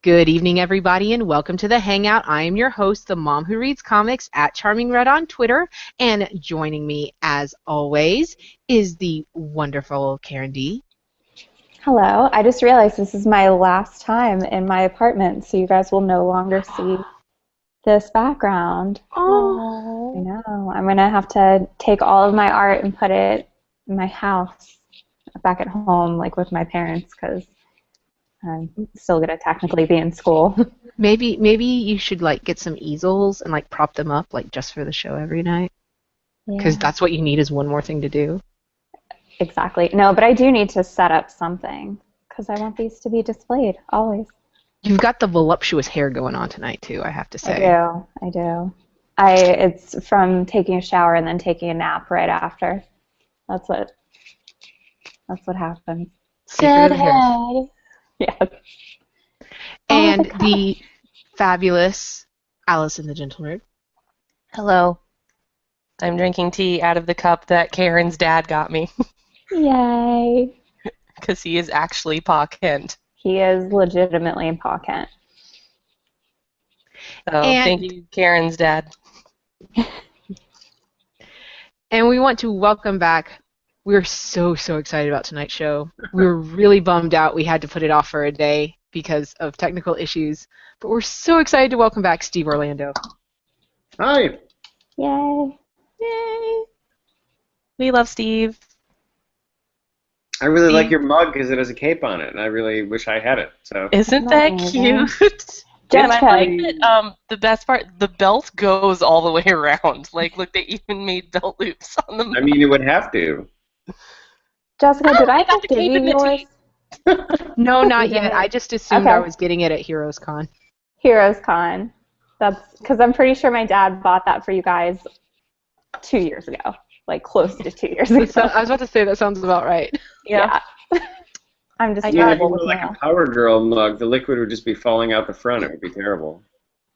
Good evening, everybody, and welcome to the Hangout. I am your host, the mom who reads comics at Charming Red on Twitter, and joining me, as always, is the wonderful Karen D. Hello. I just realized this is my last time in my apartment, so you guys will no longer see this background. Oh, I know. I'm going to have to take all of my art and put it in my house back at home, like with my parents, because I'm still going to technically be in school. maybe you should get some easels and prop them up just for the show every night, because that's what you need is one more thing to do. Exactly. No, but I do need to set up something because I want these to be displayed always. You've got the voluptuous hair going on tonight too, I have to say. I do. It's from taking a shower and then taking a nap right after. That's what happens. Secret of the hair. Yes. And the fabulous Alice in the Gentle Mood. Hello. I'm drinking tea out of the cup that Karen's dad got me. Yay. Because he is actually Pa Kent. He is legitimately Pa Kent. So thank you, Karen's dad. And we want to welcome back. We're so excited about tonight's show. We were really bummed out we had to put it off for a day because of technical issues. But we're so excited to welcome back Steve Orlando. Hi. Yay. Yay. We love Steve. I really like your mug because it has a cape on it, and I really wish I had it. So isn't that cute? And I like that the best part, the belt goes all the way around. Look, they even made belt loops on the mug. I mean, it would have to. Jessica, did I have to give you yours? No, not yet. I just assumed I was getting it at Heroes Con. Heroes Con. That's because I'm pretty sure my dad bought that for you guys 2 years ago. Close to 2 years ago. So, I was about to say that sounds about right. Yeah. I'm just terrible with like a Power Girl mug. The liquid would just be falling out the front. It would be terrible.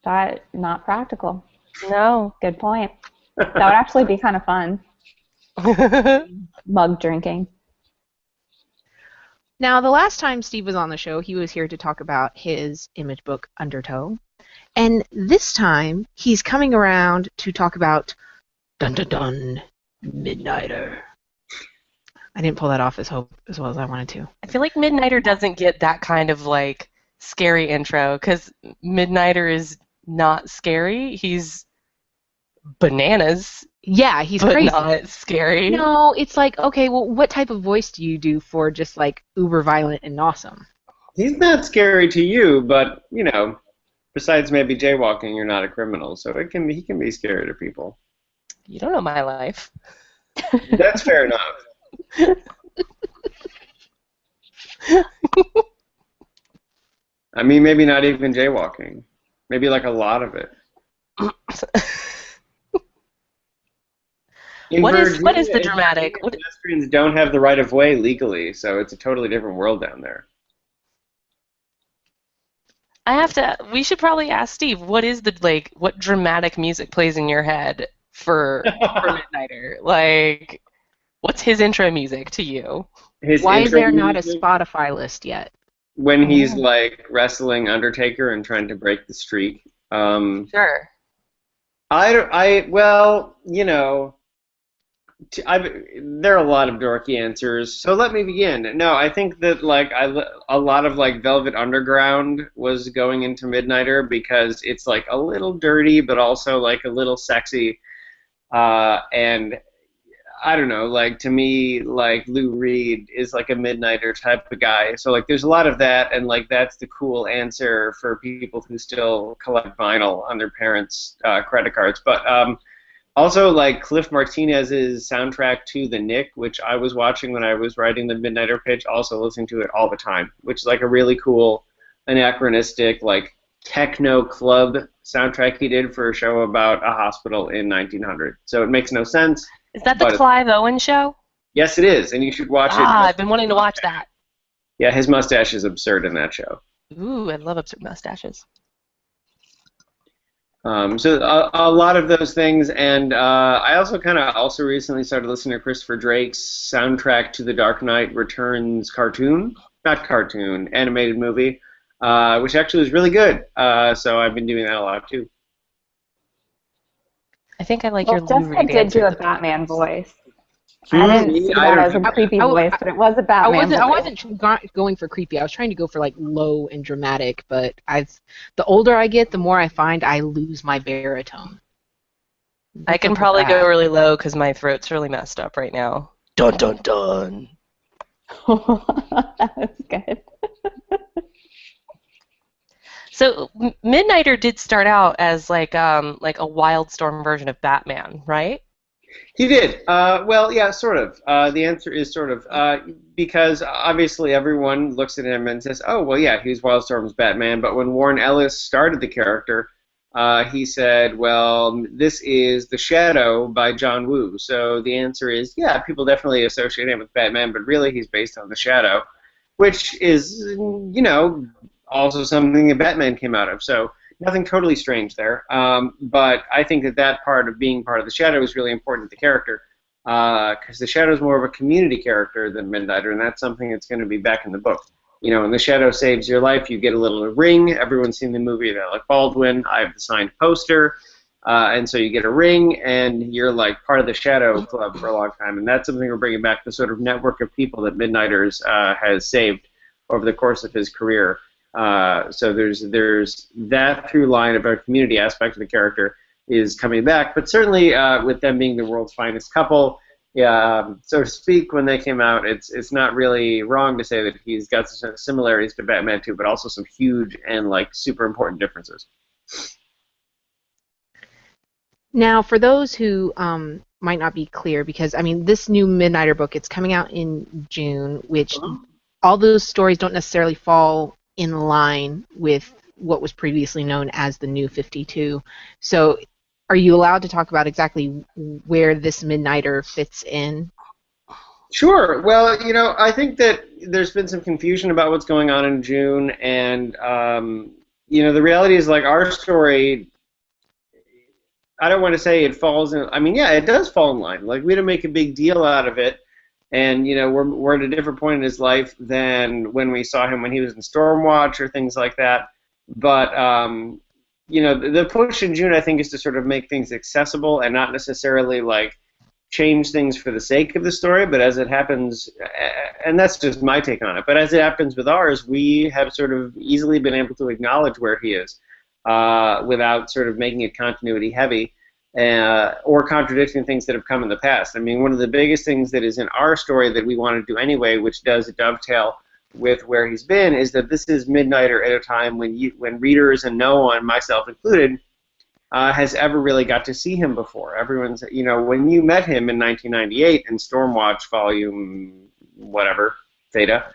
That not practical. No. Good point. That would actually be kind of fun. Mug drinking. Now, the last time Steve was on the show, he was here to talk about his image book, Undertow. And this time, he's coming around to talk about Dun Dun Dun, Midnighter. I didn't pull that off as well as I wanted to. I feel like Midnighter doesn't get that kind of scary intro because Midnighter is not scary. He's bananas. Yeah, he's but crazy. Not scary. No, it's okay, well, what type of voice do you do for just uber violent and awesome? He's not scary to you, but besides maybe jaywalking, you're not a criminal, so he can be scary to people. You don't know my life. That's fair enough. I mean, maybe not even jaywalking. Maybe a lot of it. What is the dramatic? Pedestrians don't have the right of way legally, so it's a totally different world down there. We should probably ask Steve, what is what dramatic music plays in your head for Midnighter? What's his intro music to you? Why is there not a Spotify list yet? When he's wrestling Undertaker and trying to break the streak. Sure. There are a lot of dorky answers, so let me begin. No, I think that a lot of Velvet Underground was going into Midnighter because it's a little dirty, but also a little sexy, and I don't know, to me, Lou Reed is a Midnighter type of guy, so there's a lot of that, and that's the cool answer for people who still collect vinyl on their parents' credit cards, but also, Cliff Martinez's soundtrack to The Knick, which I was watching when I was writing the Midnighter pitch, also listening to it all the time, which is a really cool, anachronistic, techno club soundtrack he did for a show about a hospital in 1900. So it makes no sense. Is that the Clive Owen show? Yes, it is, and you should watch it. I've been wanting to watch that. Yeah, his mustache is absurd in that show. Ooh, I love absurd mustaches. So a lot of those things, and I also recently started listening to Christopher Drake's soundtrack to the Dark Knight Returns animated movie. which actually was really good. So I've been doing that a lot too. I think I like Well, your Lou Jessica Reed did answer do a the Batman best. voice. I didn't see I that don't as a do creepy I, voice, but it was a I Batman wasn't. I voice. wasn't going for creepy. I was trying to go for like low and dramatic. But the older I get, the more I find I lose my baritone. I What's can up with probably go that? really low because my throat's really messed up right now. Dun dun dun. That was good. So Midnighter did start out as like a Wildstorm version of Batman, right? He did. Well, yeah, sort of. The answer is sort of because obviously everyone looks at him and says, "Oh, well, yeah, he's Wildstorm's Batman." But when Warren Ellis started the character, he said, "Well, this is The Shadow by John Woo." So the answer is, yeah, people definitely associate him with Batman, but really he's based on The Shadow, which is, also something that Batman came out of. So nothing totally strange there. But I think that part of being part of the Shadow is really important to the character because the Shadow is more of a community character than Midnighter, and that's something that's going to be back in the book. When the Shadow saves your life, you get a little ring. Everyone's seen the movie of Alec Baldwin. I have the signed poster. And so you get a ring, and you're like part of the Shadow Club for a long time. And that's something we're bringing back, the sort of network of people that Midnighters has saved over the course of his career. So there's that through line of a community aspect of the character is coming back, but certainly with them being the world's finest couple, so to speak, when they came out, it's not really wrong to say that he's got some similarities to Batman too, but also some huge and like super important differences. Now, for those who might not be clear, because I mean, this new Midnighter book, it's coming out in June, which all those stories don't necessarily fall in line with what was previously known as the New 52. So, are you allowed to talk about exactly where this Midnighter fits in? Sure. Well, I think that there's been some confusion about what's going on in June, and the reality is like our story. I don't want to say it falls in. I mean, yeah, it does fall in line. Like we didn't make a big deal out of it, and we're at a different point in his life than when we saw him when he was in Stormwatch or things like that. But the push in June I think is to sort of make things accessible and not necessarily like change things for the sake of the story. But as it happens, and that's just my take on it. But as it happens with ours, we have sort of easily been able to acknowledge where he is. Without sort of making it continuity heavy or contradicting things that have come in the past. I mean, one of the biggest things that is in our story that we want to do anyway, which does dovetail with where he's been, is that this is Midnighter at a time when readers and no one, myself included, has ever really got to see him before. Everyone's, when you met him in 1998 in Stormwatch Volume whatever, Theta,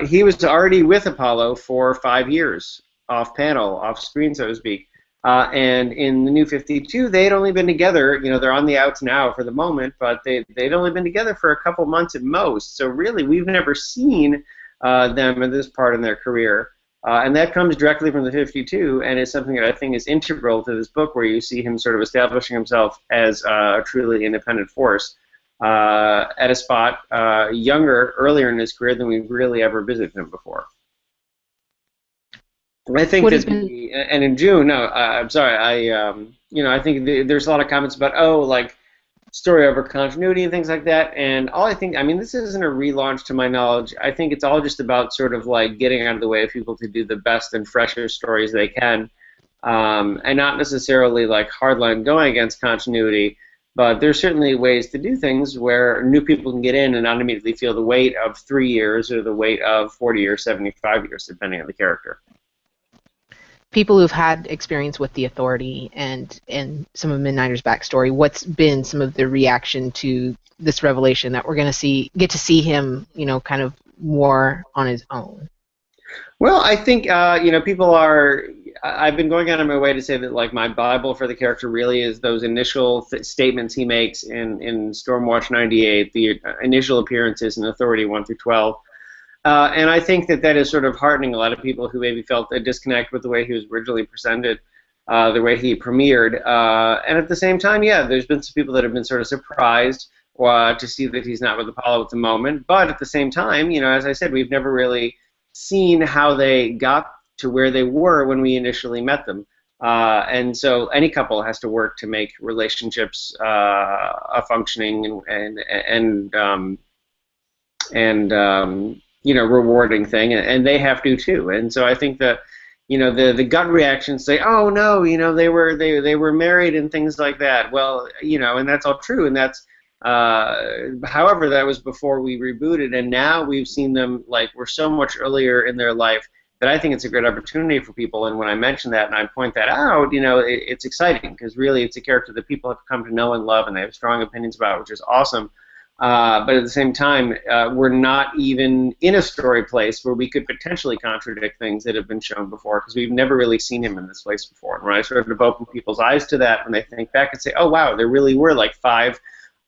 he was already with Apollo for 5 years. Off panel, off screen, so to speak. And in the New 52, they had only been together, they're on the outs now for the moment, but they'd only been together for a couple months at most. So really, we've never seen them at this part in their career. And that comes directly from the 52, and is something that I think is integral to this book, where you see him sort of establishing himself as a truly independent force at a spot earlier in his career than we've really ever visited him before. I think and in June, no, I'm sorry, I think there's a lot of comments about, like, story over continuity and things like that, and all I think, I mean, this isn't a relaunch to my knowledge. I think it's all just about sort of, like, getting out of the way of people to do the best and freshest stories they can, and not necessarily, like, hardline going against continuity, but there's certainly ways to do things where new people can get in and not immediately feel the weight of 3 years or the weight of 40 or 75 years, depending on the character. People who've had experience with the Authority and some of Midnighter's backstory, what's been some of the reaction to this revelation that we're going to get to see him, kind of more on his own? Well, I think people are. I've been going out of my way to say that like my Bible for the character really is those initial statements he makes in Stormwatch '98, the initial appearances in Authority 1 through 12. And I think that is sort of heartening a lot of people who maybe felt a disconnect with the way he was originally presented, the way he premiered. And at the same time, yeah, there's been some people that have been sort of surprised to see that he's not with Apollo at the moment. But at the same time, as I said, we've never really seen how they got to where they were when we initially met them. And so any couple has to work to make relationships a functioning and rewarding thing, and they have to too. And so I think that the gut reactions say, oh no, they were married and things like that. Well, and that's all true, and that's however, that was before we rebooted, and now we've seen them, like, we're so much earlier in their life that I think it's a great opportunity for people. And when I mention that and I point that out, it's exciting, because really it's a character that people have come to know and love and they have strong opinions about, which is awesome. But at the same time, we're not even in a story place where we could potentially contradict things that have been shown before, because we've never really seen him in this place before. And when I sort of open people's eyes to that, when they think back and say, oh wow, there really were like 5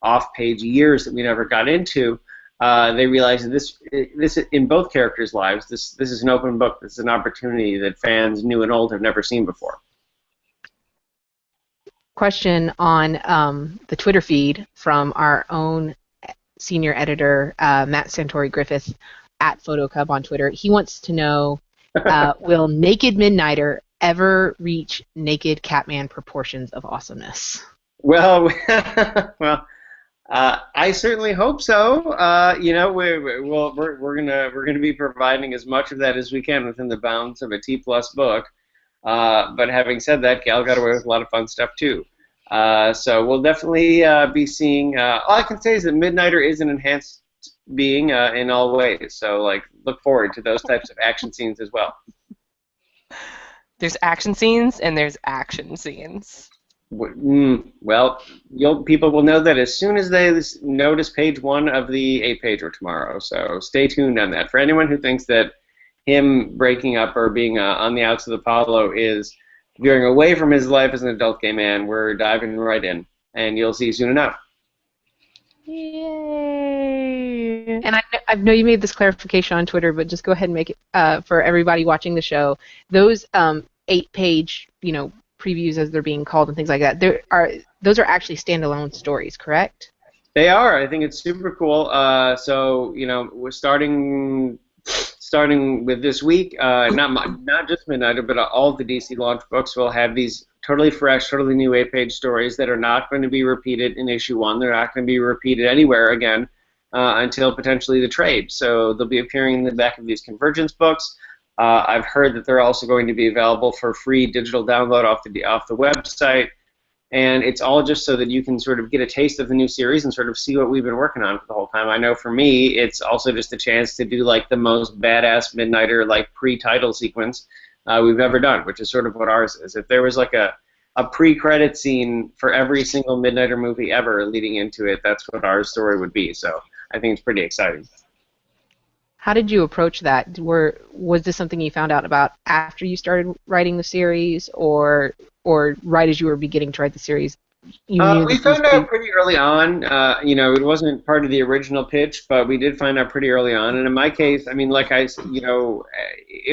off-page years that we never got into, they realize that this in both characters' lives, this is an open book. This is an opportunity that fans, new and old, have never seen before. Question on the Twitter feed from our own senior editor, Matt Santori Griffith, at PhotoCub on Twitter. He wants to know, will Naked Midnighter ever reach Naked Catman proportions of awesomeness? Well, I certainly hope so. We're gonna be providing as much of that as we can within the bounds of a T+ book. But having said that, Gal got away with a lot of fun stuff too. So we'll definitely be seeing. All I can say is that Midnighter is an enhanced being in all ways. So look forward to those types of action scenes as well. There's action scenes and there's action scenes. Well, people will know that as soon as they notice page 1 of the 8-pager tomorrow. So stay tuned on that. For anyone who thinks that him breaking up or being on the outs of the Apollo is veering away from his life as an adult gay man, we're diving right in, and you'll see soon enough. Yay! And I know you made this clarification on Twitter, but just go ahead and make it for everybody watching the show. Those 8-page, previews, as they're being called, and things like that, those are actually standalone stories, correct? They are. I think it's super cool. So we're starting with this week. Not just Midnighter, but all of the DC launch books will have these totally fresh, totally new 8-page stories that are not going to be repeated in issue 1. They're not going to be repeated anywhere again until potentially the trade. So they'll be appearing in the back of these Convergence books. I've heard that they're also going to be available for free digital download off the website, and it's all just so that you can sort of get a taste of the new series and sort of see what we've been working on for the whole time. I know for me, it's also just a chance to do the most badass Midnighter pre-title sequence we've ever done, which is sort of what ours is. If there was a pre-credit scene for every single Midnighter movie ever leading into it, that's what our story would be. So I think it's pretty exciting. How did you approach that? Was this something you found out about after you started writing the series, or right as you were beginning to write the series? We found out pretty early on. It wasn't part of the original pitch, but we did find out pretty early on. And in my case, it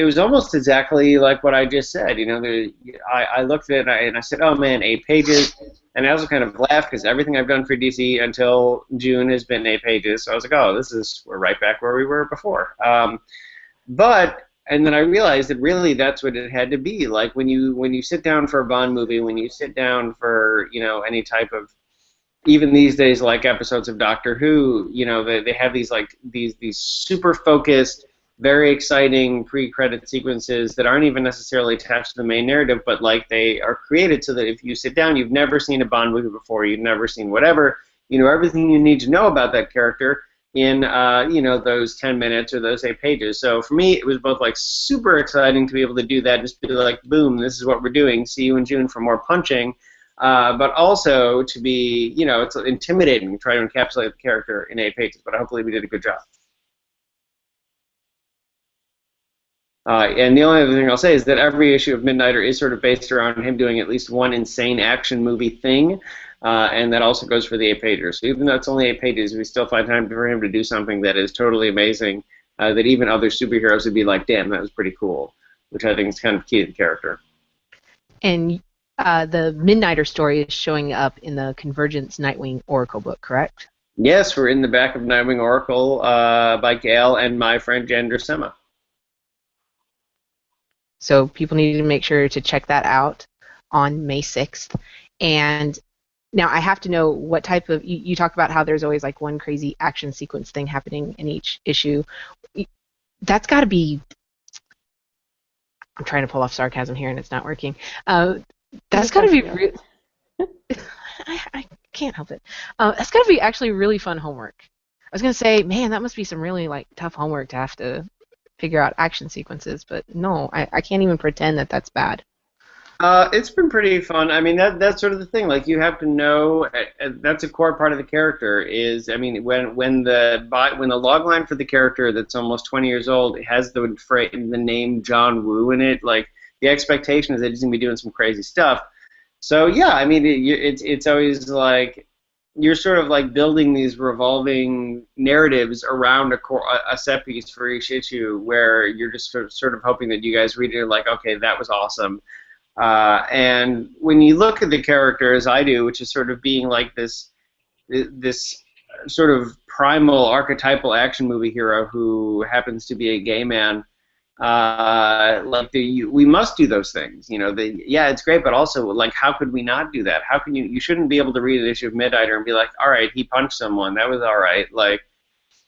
was almost exactly like what I just said. I looked at it and I said, "Oh man, 8 pages." And I also kind of laughed because everything I've done for DC until June has been 8 pages. So I was like, "Oh, we're right back where we were before." And then I realized that really that's what it had to be. Like when you sit down for a Bond movie, when you sit down for any type of, even these days, like episodes of Doctor Who, they have these these super focused, very exciting pre-credit sequences that aren't even necessarily attached to the main narrative, but they are created so that if you sit down, you've never seen a Bond movie before, you've never seen whatever, everything you need to know about that character in those 10 minutes or those 8 pages. So for me, it was both super exciting to be able to do that, just be boom, this is what we're doing, see you in June for more punching, but also to be, it's intimidating to try to encapsulate the character in 8 pages, but hopefully we did a good job. And the only other thing I'll say is that every issue of Midnighter is sort of based around him doing at least one insane action movie thing, and that also goes for the 8-pager. So even though it's only 8 pages, we still find time for him to do something that is totally amazing, that even other superheroes would be like, damn, that was pretty cool, which I think is kind of key to the character. And the Midnighter story is showing up in the Convergence Nightwing Oracle book, correct? Yes, we're in the back of Nightwing Oracle by Gail and my friend Jan Drusema. So people need to make sure to check that out on May 6th. And now I have to know what type of, you talk about how there's always like one crazy action sequence thing happening in each issue. That's got to be, I'm trying to pull off sarcasm here and it's not working. That's got to be, I can't help it. That's got to be actually really fun homework. I was going to say, man, that must be some really like tough homework to have to figure out action sequences, but no, I can't even pretend that that's bad. It's been pretty fun. I mean, that's sort of the thing. Like, you have to know. That's a core part of the character. Is, I mean, when the log line for the character that's almost 20 years old has the name John Woo in it, like, the expectation is that he's gonna be doing some crazy stuff. So yeah, I mean, it's always like you're sort of like building these revolving narratives around a set piece for each issue, where you're just sort of hoping that you guys read it and like, okay, that was awesome. And when you look at the character, as I do, which is sort of being like this sort of primal archetypal action movie hero who happens to be a gay man, we must do those things. You know, yeah, it's great, but also, like, how could we not do that? How can you shouldn't be able to read an issue of Midnighter and be like, all right, he punched someone, that was all right. Like,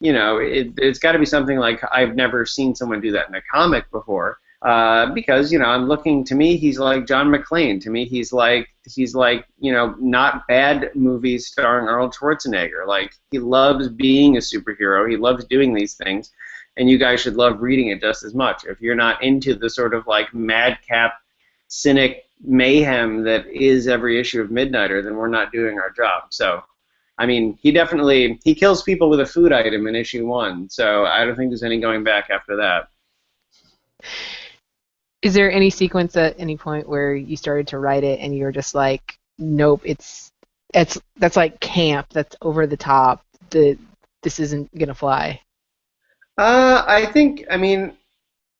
you know, it's got to be something like, I've never seen someone do that in a comic before. Because, you know, I'm looking, to me, he's like John McClane. To me, he's like, you know, not bad movies starring Arnold Schwarzenegger. Like, he loves being a superhero. He loves doing these things. And you guys should love reading it just as much. If you're not into the sort of like madcap, cynic mayhem that is every issue of Midnighter, then we're not doing our job. So, I mean, he kills people with a food item in issue 1. So I don't think there's any going back after that. Is there any sequence at any point where you started to write it and you were just like, nope, that's like camp, that's over the top, this isn't gonna fly? I think, I mean,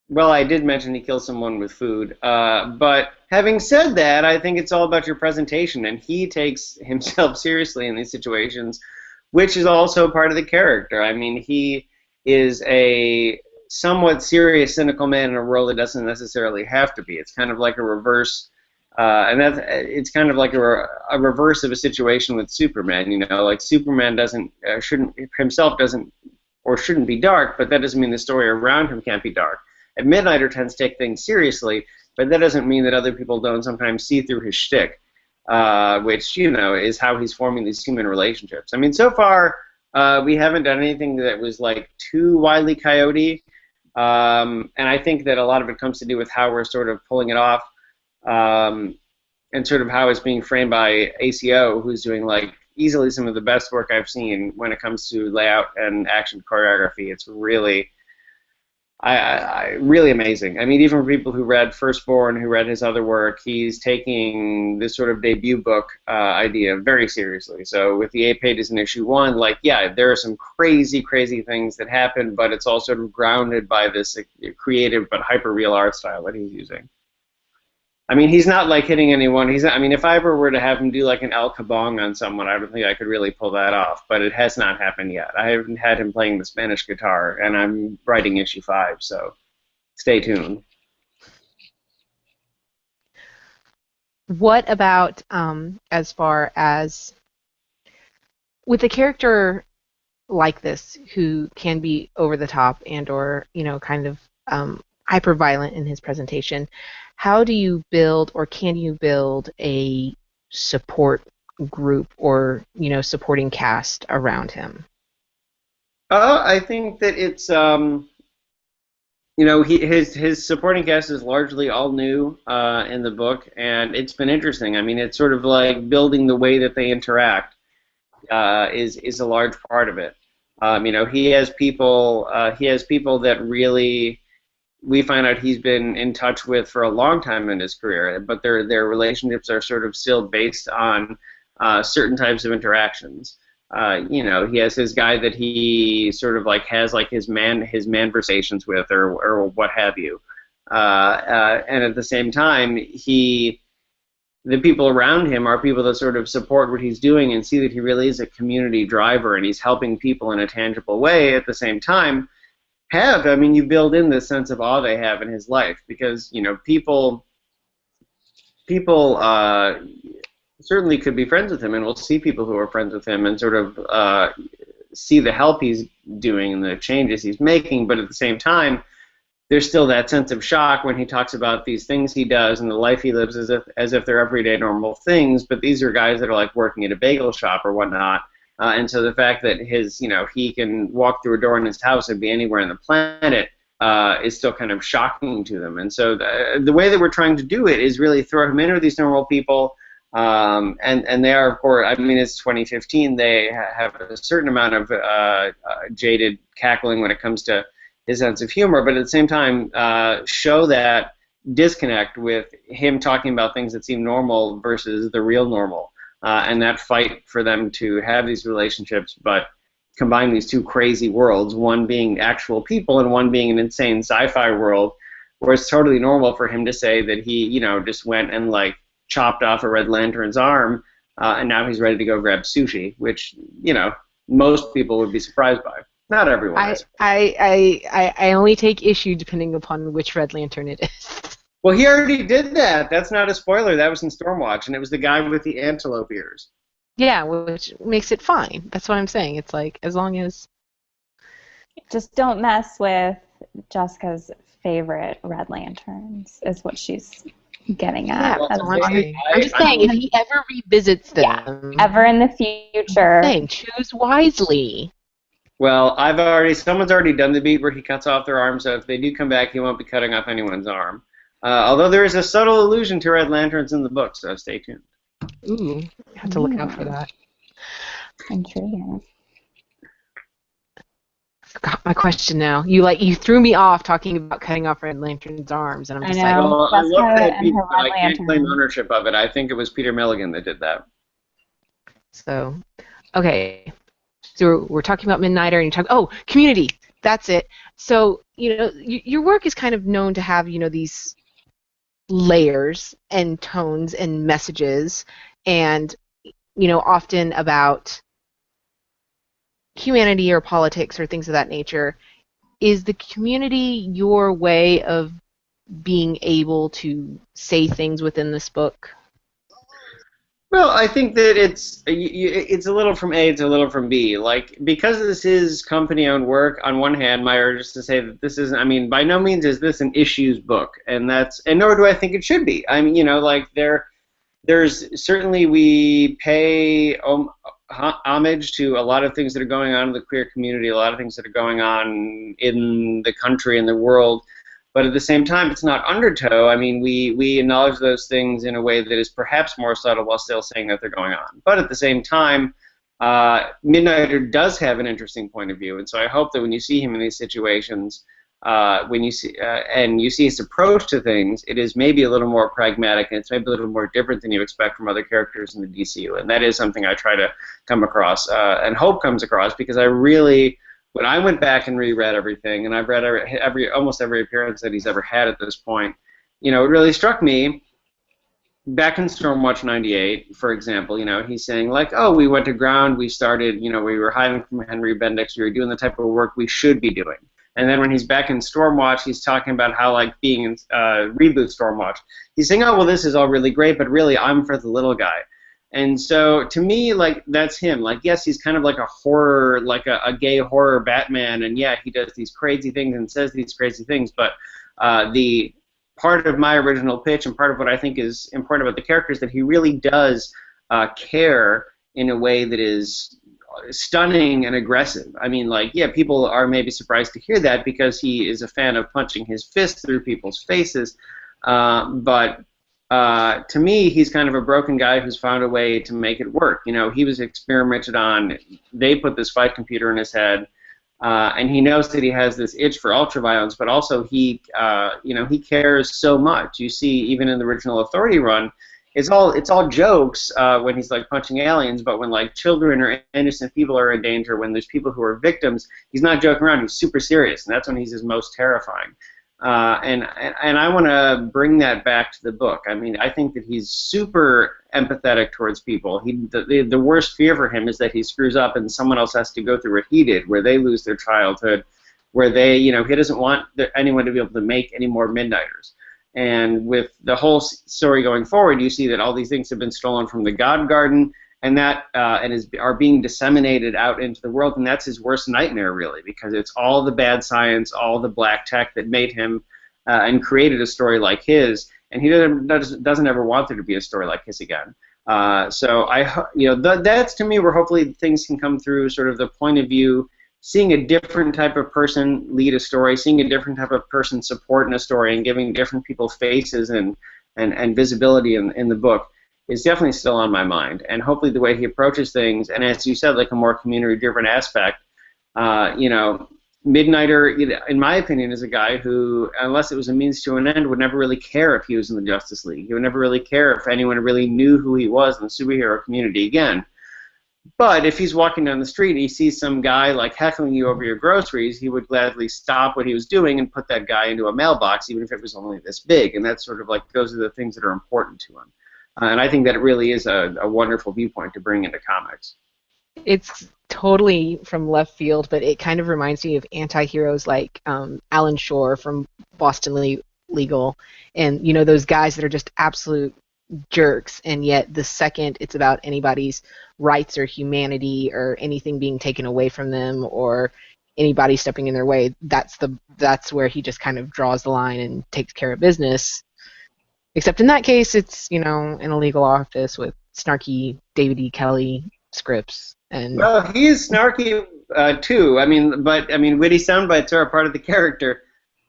well, I did mention he kills someone with food, but having said that, I think it's all about your presentation, and he takes himself seriously in these situations, which is also part of the character. I mean, he is a somewhat serious, cynical man in a role that doesn't necessarily have to be. It's kind of like a reverse, it's kind of like a reverse of a situation with Superman. You know, like Superman shouldn't be dark, but that doesn't mean the story around him can't be dark. And Midnighter tends to take things seriously, but that doesn't mean that other people don't sometimes see through his shtick, which, you know, is how he's forming these human relationships. I mean, so far, we haven't done anything that was like too Wile E. Coyote. And I think that a lot of it comes to do with how we're sort of pulling it off, and sort of how it's being framed by ACO, who's doing like easily some of the best work I've seen when it comes to layout and action choreography. It's really, really amazing. I mean, even for people who read Firstborn, who read his other work, he's taking this sort of debut book idea very seriously. So with the 8 pages in issue 1, like, yeah, there are some crazy, crazy things that happen, but it's all sort of grounded by this creative but hyper-real art style that he's using. I mean, he's not like hitting anyone. I mean, if I ever were to have him do like an El Kabong on someone, I don't think I could really pull that off. But it has not happened yet. I haven't had him playing the Spanish guitar, and I'm writing issue 5, so stay tuned. What about as far as with a character like this who can be over the top and or, you know, kind of hyper violent in his presentation? How do you build, or can you build, a support group or, you know, supporting cast around him? I think that it's, you know, his supporting cast is largely all new in the book, and it's been interesting. I mean, it's sort of like building the way that they interact is a large part of it. You know, he has people that really, we find out he's been in touch with for a long time in his career, but their relationships are sort of still based on certain types of interactions. You know, he has his guy that he sort of like has like his manversations with, or what have you, and at the same time, the people around him are people that sort of support what he's doing and see that he really is a community driver and he's helping people in a tangible way. At the same time, have. I mean, you build in this sense of awe they have in his life because people certainly could be friends with him, and we'll see people who are friends with him and sort of see the help he's doing and the changes he's making, but at the same time, there's still that sense of shock when he talks about these things he does and the life he lives as if they're everyday normal things. But these are guys that are like working at a bagel shop or whatnot, and so the fact that he can walk through a door in his house and be anywhere on the planet is still kind of shocking to them. And so the way that we're trying to do it is really throw him in with these normal people. And they are, of course, I mean, it's 2015. They have a certain amount of jaded cackling when it comes to his sense of humor, but at the same time show that disconnect with him talking about things that seem normal versus the real normal, and that fight for them to have these relationships, but combine these two crazy worlds, one being actual people and one being an insane sci-fi world, where it's totally normal for him to say that he, just went and like chopped off a Red Lantern's arm, and now he's ready to go grab sushi, which, most people would be surprised by. Not everyone. I only take issue depending upon which Red Lantern it is. Well, he already did that. That's not a spoiler. That was in Stormwatch, and it was the guy with the antelope ears. Yeah, which makes it fine. That's what I'm saying. It's like, as long as... Just don't mess with Jessica's favorite Red Lanterns, is what she's getting at. Yeah, that's what I'm saying. I'm just saying, if he ever revisits them... Yeah, ever in the future. I'm saying, choose wisely. Well, someone's already done the beat where he cuts off their arm, so if they do come back, he won't be cutting off anyone's arm. Although there is a subtle allusion to Red Lanterns in the book, so stay tuned. Ooh, I have to look out for that. Intriguing. I forgot my question now. You threw me off talking about cutting off Red Lantern's arms, and I'm just like, well, I love that beat, but I can't Lantern. claim ownership of it. I think it was Peter Milligan that did that. So, okay. So we're talking about Midnighter, and you talk. Community. That's it. So your work is kind of known to have these layers and tones and messages, and often about humanity or politics or things of that nature. Is the community your way of being able to say things within this book? Well, I think that it's a little from A, it's a little from B. Like, because this is company-owned work, on one hand, my urge is to say that this isn't, by no means is this an issues book, and nor do I think it should be. There's certainly, we pay homage to a lot of things that are going on in the queer community, a lot of things that are going on in the country and the world. But at the same time, it's not Undertow. We acknowledge those things in a way that is perhaps more subtle while still saying that they're going on. But at the same time, Midnighter does have an interesting point of view, and so I hope that when you see him in these situations, when you see his approach to things, it is maybe a little more pragmatic, and it's maybe a little more different than you expect from other characters in the DCU. And that is something I try to come across, and hope comes across, because I really... When I went back and reread everything, and I've read almost every appearance that he's ever had at this point, it really struck me, back in Stormwatch 98, for example, he's saying, like, we went to ground, we started, we were hiding from Henry Bendix, we were doing the type of work we should be doing. And then when he's back in Stormwatch, he's talking about how, like, being in reboot Stormwatch, he's saying, this is all really great, but really I'm for the little guy. And so, to me, like, that's him. Like, yes, he's kind of like a horror, like a gay horror Batman, and yeah, he does these crazy things and says these crazy things, but the part of my original pitch and part of what I think is important about the character is that he really does care in a way that is stunning and aggressive. People are maybe surprised to hear that because he is a fan of punching his fist through people's faces, but to me, he's kind of a broken guy who's found a way to make it work. He was experimented on. They put this fight computer in his head, and he knows that he has this itch for ultraviolence, but also he cares so much. You see, even in the original Authority run, it's all jokes when he's like punching aliens, but when like children or innocent people are in danger, when there's people who are victims, he's not joking around. He's super serious, and that's when he's his most terrifying. And I want to bring that back to the book. I think that he's super empathetic towards people. The worst fear for him is that he screws up and someone else has to go through what he did, where they lose their childhood, where they, he doesn't want anyone to be able to make any more Midnighters. And with the whole story going forward, you see that all these things have been stolen from the God Garden, and are being disseminated out into the world, and that's his worst nightmare, really, because it's all the bad science, all the black tech that made him and created a story like his, and he doesn't ever want there to be a story like his again. So that's to me where hopefully things can come through, sort of the point of view, seeing a different type of person lead a story, seeing a different type of person support in a story, and giving different people faces and visibility in the book is definitely still on my mind. And hopefully the way he approaches things, and as you said, like a more community-driven aspect, Midnighter, in my opinion, is a guy who, unless it was a means to an end, would never really care if he was in the Justice League. He would never really care if anyone really knew who he was in the superhero community again. But if he's walking down the street and he sees some guy like heckling you over your groceries, he would gladly stop what he was doing and put that guy into a mailbox, even if it was only this big. And that's sort of like, those are the things that are important to him. And I think that it really is a wonderful viewpoint to bring into comics. It's totally from left field, but it kind of reminds me of anti-heroes like Alan Shore from Boston Legal, and those guys that are just absolute jerks, and yet the second it's about anybody's rights or humanity or anything being taken away from them or anybody stepping in their way, that's where he just kind of draws the line and takes care of business. Except in that case, it's in a legal office with snarky David E. Kelly scripts. And well, he is snarky too. Witty sound bites are a part of the character.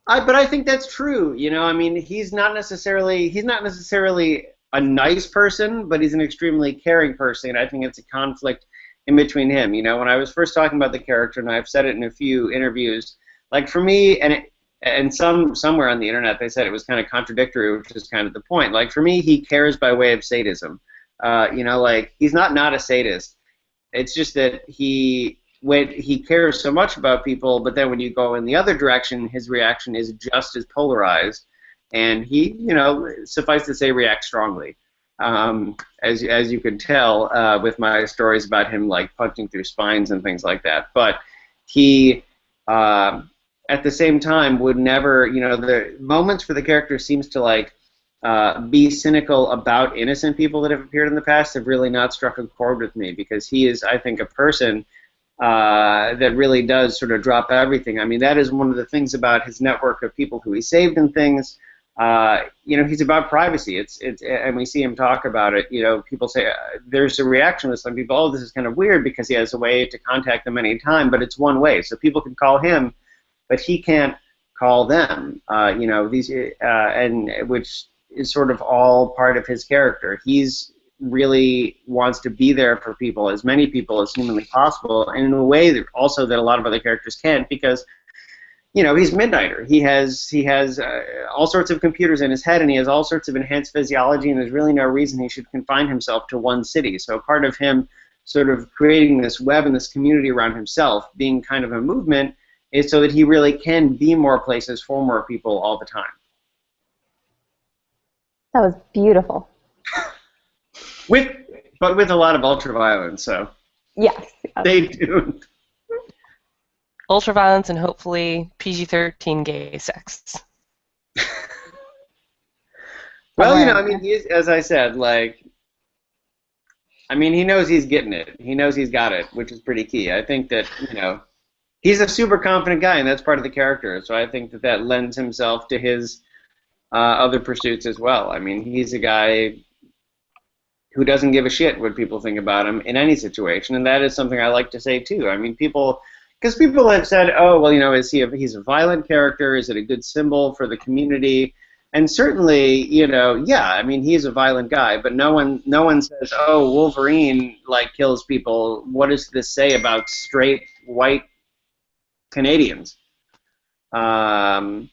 But I think that's true. He's not necessarily a nice person, but he's an extremely caring person. I think it's a conflict in between him. When I was first talking about the character, and I've said it in a few interviews, like for me, and somewhere on the internet they said it was kind of contradictory, which is kind of the point. Like for me, he cares by way of sadism. He's not a sadist. It's just that he cares so much about people, but then when you go in the other direction, his reaction is just as polarized, and he, suffice to say, reacts strongly. As you can tell with my stories about him, like punching through spines and things like that. But he, at the same time, would never, the moments for the character seems to be cynical about innocent people that have appeared in the past have really not struck a chord with me, because he is, I think, a person that really does sort of drop everything. That is one of the things about his network of people who he saved and things. He's about privacy. And we see him talk about it. People say there's a reaction with some people. Oh, this is kind of weird because he has a way to contact them anytime, but it's one way, so people can call him, but he can't call them. Which is sort of all part of his character. He's really wants to be there for people, as many people as humanly possible, and in a way that also that a lot of other characters can't, because he's Midnighter. He has all sorts of computers in his head, and he has all sorts of enhanced physiology, and there's really no reason he should confine himself to one city. So part of him sort of creating this web and this community around himself, being kind of a movement, is so that he really can be more places for more people all the time. That was beautiful. But with a lot of ultraviolence, so yes. Stay tuned. Ultraviolence and hopefully PG-13 gay sex. Well, as I said, he knows he's getting it. He knows he's got it, which is pretty key. I think that, he's a super confident guy, and that's part of the character. So I think that lends himself to his other pursuits as well. He's a guy who doesn't give a shit what people think about him in any situation, and that is something I like to say too. Because people have said, oh, well, he's a violent character? Is it a good symbol for the community? And certainly, he's a violent guy, but no one says, oh, Wolverine kills people. What does this say about straight white Canadians? True.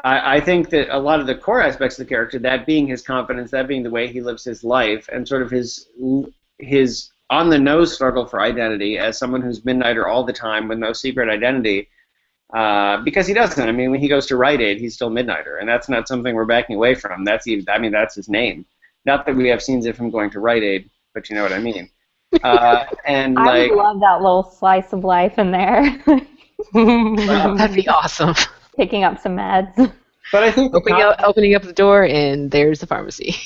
I think that a lot of the core aspects of the character, that being his confidence, that being the way he lives his life, and sort of his on-the-nose struggle for identity as someone who's Midnighter all the time with no secret identity, because he doesn't. When he goes to Rite Aid, he's still Midnighter, and that's not something we're backing away from. That's his name. Not that we have scenes of him going to Rite Aid, but you know what I mean. And I would love that little slice of life in there. That'd be awesome. Picking up some meds. But I think Opening up the door, and there's the pharmacy.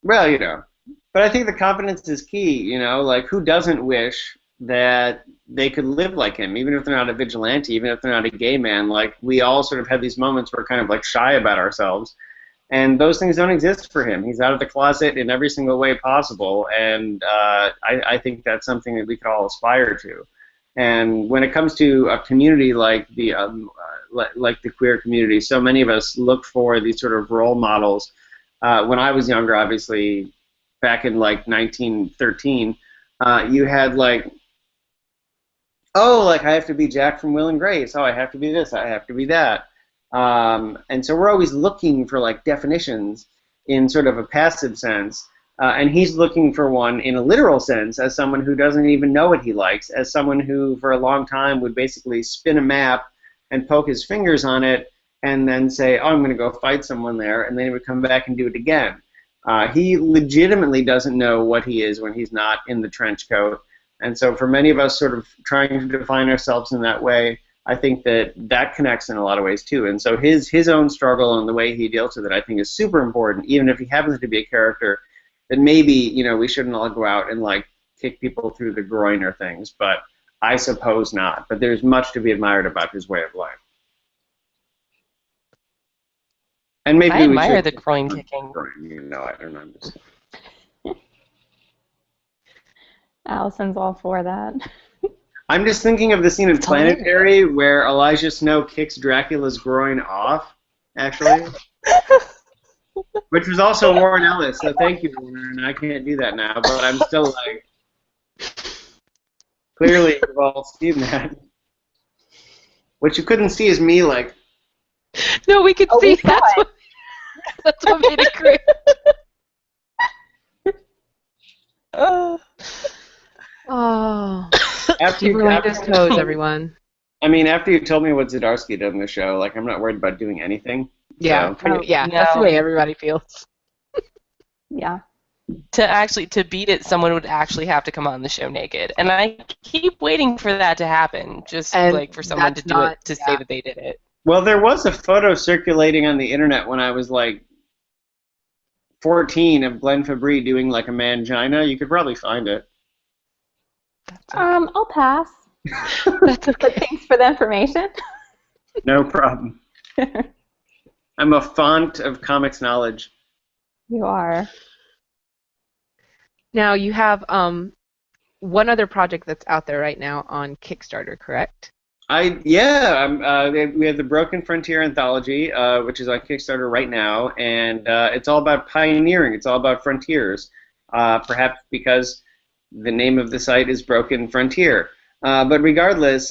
well, but I think the confidence is key. Like who doesn't wish that they could live like him, even if they're not a vigilante, even if they're not a gay man. Like we all sort of have these moments where we're kind of like shy about ourselves, and those things don't exist for him. He's out of the closet in every single way possible, and I think that's something that we could all aspire to. And when it comes to a community like the queer community, so many of us look for these sort of role models. When I was younger, obviously, back in like 1913, you had like, oh, like I have to be Jack from Will and Grace. Oh, I have to be this. I have to be that. And so we're always looking for like definitions in sort of a passive sense. And he's looking for one in a literal sense as someone who doesn't even know what he likes, as someone who for a long time would basically spin a map and poke his fingers on it and then say, oh, I'm going to go fight someone there, and then he would come back and do it again. He legitimately doesn't know what he is when he's not in the trench coat. And so for many of us sort of trying to define ourselves in that way, I think that connects in a lot of ways too. And so his own struggle and the way he deals with it, I think, is super important, even if he happens to be a character that maybe, we shouldn't all go out and like kick people through the groin or things, but I suppose not. But there's much to be admired about his way of life. And maybe I admire the groin kicking. I don't know. Allison's all for that. I'm just thinking of the scene in Planetary where Elijah Snow kicks Dracula's groin off, actually. Which was also Warren Ellis, so thank you, Warren. I can't do that now, but I'm still like, clearly you've all seen that. What you couldn't see is me like. No, we could see. That's what made it great. Oh. After you ruined his toes, everyone. I mean, after you told me what Zdarsky did in the show, like, I'm not worried about doing anything. Yeah, so. That's the way everybody feels. Yeah. To beat it, someone would actually have to come on the show naked, and I keep waiting for that to happen, just like for someone to do it to say that they did it. Well, there was a photo circulating on the internet when I was like 14 of Glenn Fabry doing like a mangina. You could probably find it. I'll pass. That's okay. But thanks for the information. No problem. I'm a font of comics knowledge. You are. Now you have one other project that's out there right now on Kickstarter, correct? We have the Broken Frontier anthology, which is on Kickstarter right now, and it's all about pioneering. It's all about frontiers, perhaps because the name of the site is Broken Frontier. But regardless,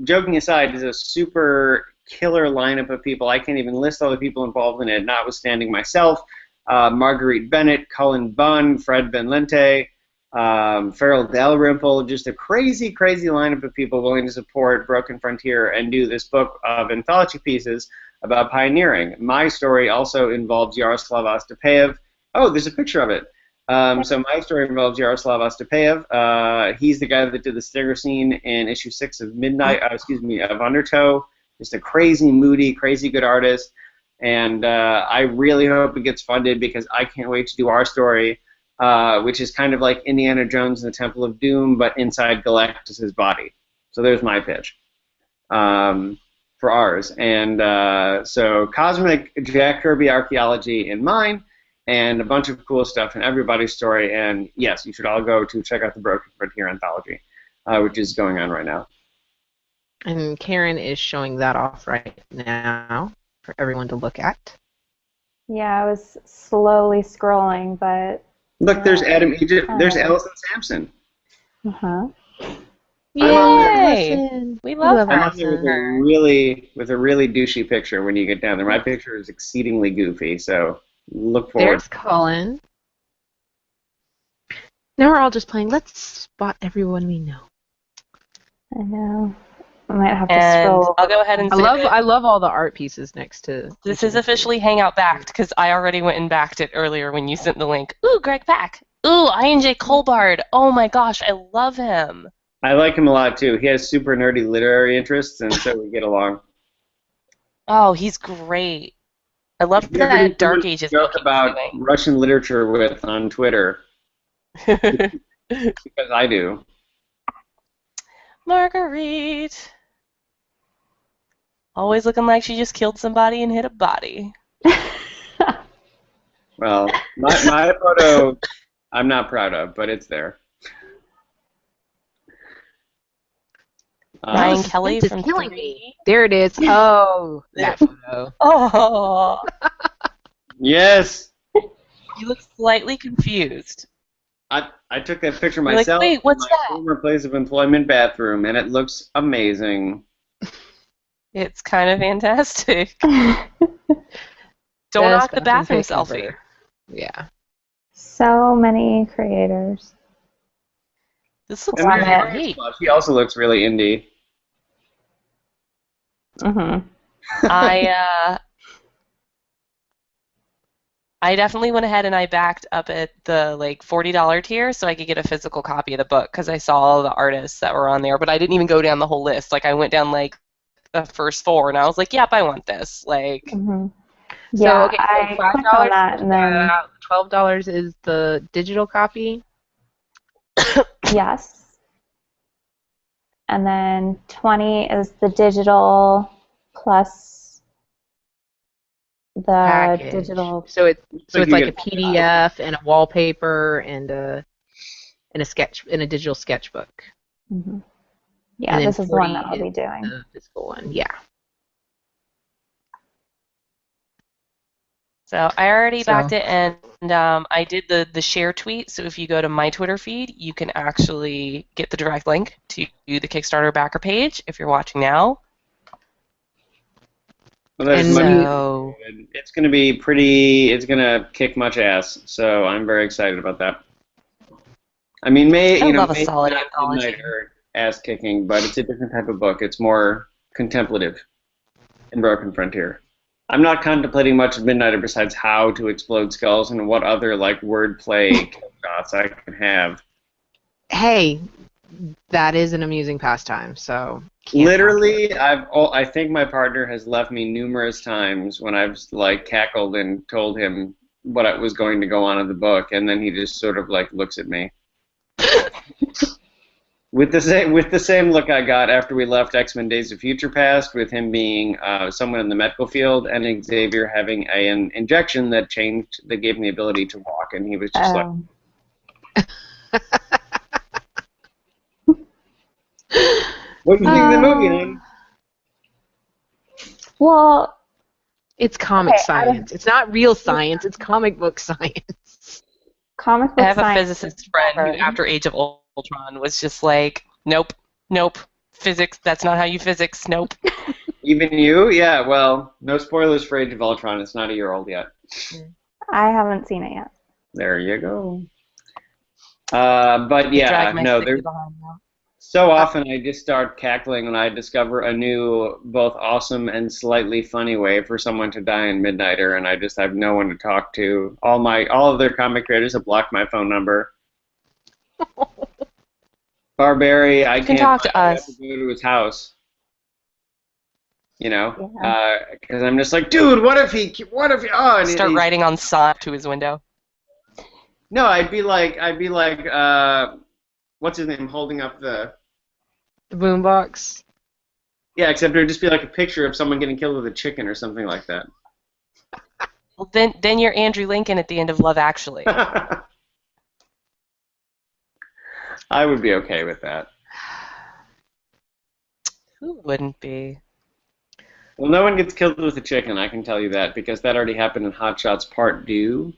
joking aside, it's a super killer lineup of people. I can't even list all the people involved in it, notwithstanding myself, Marguerite Bennett, Cullen Bunn, Fred Van Lente, Farrell Dalrymple, just a crazy, crazy lineup of people willing to support Broken Frontier and do this book of anthology pieces about pioneering. My story also involves Yaroslav Ostapeyev. Oh, there's a picture of it. So my story involves Yaroslav Ostapeyev. He's the guy that did the Stinger scene in issue 6 of of Undertow. Just a crazy, moody, crazy good artist. And I really hope it gets funded because I can't wait to do our story, which is kind of like Indiana Jones and the Temple of Doom, but inside Galactus's body. So there's my pitch for ours. And so cosmic Jack Kirby archaeology in mine, and a bunch of cool stuff in everybody's story. And yes, you should all go to check out the Broken Frontier anthology, which is going on right now. And Karen is showing that off right now for everyone to look at. Yeah, I was slowly scrolling, but... Look, there's Adam Egypt. There's Allison Sampson. Uh-huh. Yay! We love I'm up there with a really douchey picture when you get down there. My picture is exceedingly goofy, so look forward. There's Colin. Now we're all just playing. Let's spot everyone we know. I know. I might have to scroll. I'll go ahead and say I love all the art pieces next to. This is officially Hangout backed because I already went and backed it earlier when you sent the link. Ooh, Greg Pak. Ooh, INJ Colbard. Oh my gosh, I love him. I like him a lot too. He has super nerdy literary interests, and so we get along. Oh, he's great. I He's love never that someone Dark to Ages book joke he about Russian literature with on Twitter was doing. because I do. Marguerite. Always looking like she just killed somebody and hit a body. Well, my photo I'm not proud of, but it's there. Ryan The Kelly suspense is from killing 3. me. There it is. Oh, that photo. Oh, Yes, you look slightly confused. I took that picture You're like, myself wait, in what's my that? former place of employment bathroom, and it looks amazing. It's kind of fantastic. Don't Best knock the bathroom pic selfie. ever. Yeah. So many creators. This looks And Love there's it. great. She also looks really indie. Hmm. I I definitely went ahead and I backed up at the like $40 tier so I could get a physical copy of the book because I saw all the artists that were on there, but I didn't even go down the whole list. Like I went down like the first 4 and I was like, "Yep, I want this." Like, Hmm. So Yeah, okay, so I $5 clicked on that is and then that, $12 is the digital copy. yes. And then 20 is the digital plus the Package. digital. So it's Like you like get a PDF and a wallpaper and a sketch and a digital sketchbook. Hmm. Yeah, And then this is the 40 one that I'll is be doing. the physical one. Yeah. so I already backed So it and I did the share tweet. So if you go to my Twitter feed, you can actually get the direct link to the Kickstarter backer page if you're watching now. Well, that is and much you So appreciated. It's going to be pretty. It's going to kick much ass. So I'm very excited about that. I mean, I love a maybe solid not anthology. Midnight or ass kicking, but it's a different type of book. It's more contemplative in Broken Frontier. I'm not contemplating much of Midnighter besides how to explode skulls and what other like wordplay shots I can have. hey, that is an amusing pastime. So can't knock it. Literally, I think my partner has left me numerous times when I've like cackled and told him what I was going to go on in the book, and then he just sort of like looks at me with the same look I got after we left X-Men: Days of Future Past, with him being someone in the medical field, and Xavier having an injection that gave him the ability to walk, and he was just like, Um, "What do you think of the movie, hon?" well, It's comic okay, out of science. It's not real science. It's comic book science. comic I book have a science physicist friend who, covered. after Age of Ultron, was just like, nope, nope, physics, that's not how you physics, nope. Even you? Yeah. Well, no spoilers for Age of Ultron. It's not a year old yet. I haven't seen it yet. There you go. But I yeah, dragged my no, sticky there's behind now. so often I just start cackling when I discover a new, both awesome and slightly funny way for someone to die in Midnighter, and I just have no one to talk to. All of their comic creators have blocked my phone number. Barberry, I You can can't talk find to a way to us. go to his house. You know, Yeah. because I'm just like, dude, what if he, oh, and Start writing on Sonic to his window. no, I'd be like, what's his name, holding up the, The boombox. yeah, except it would just be like a picture of someone getting killed with a chicken or something like that. Well, then you're Andrew Lincoln at the end of Love Actually. I would be okay with that. Who wouldn't be? Well, no one gets killed with a chicken, I can tell you that, because that already happened in Hot Shots Part 2.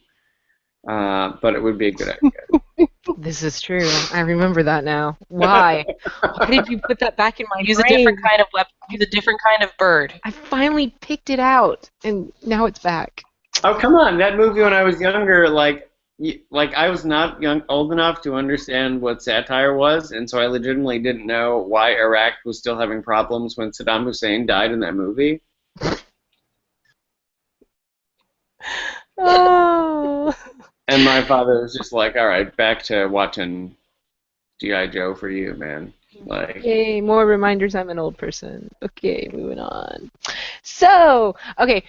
But it would be a good idea. This is true. I remember that now. Why? Why did you put that back in my Use a brain? different kind of weapon. Use a different kind of bird. I finally picked it out, and now it's back. Oh, come on! That movie when I was younger, like I was not old enough to understand what satire was, and so I legitimately didn't know why Iraq was still having problems when Saddam Hussein died in that movie. Oh. And my father was just like, "All right, back to watching G.I. Joe for you, man." Like, Yay, more reminders I'm an old person. Okay, moving on. So, okay,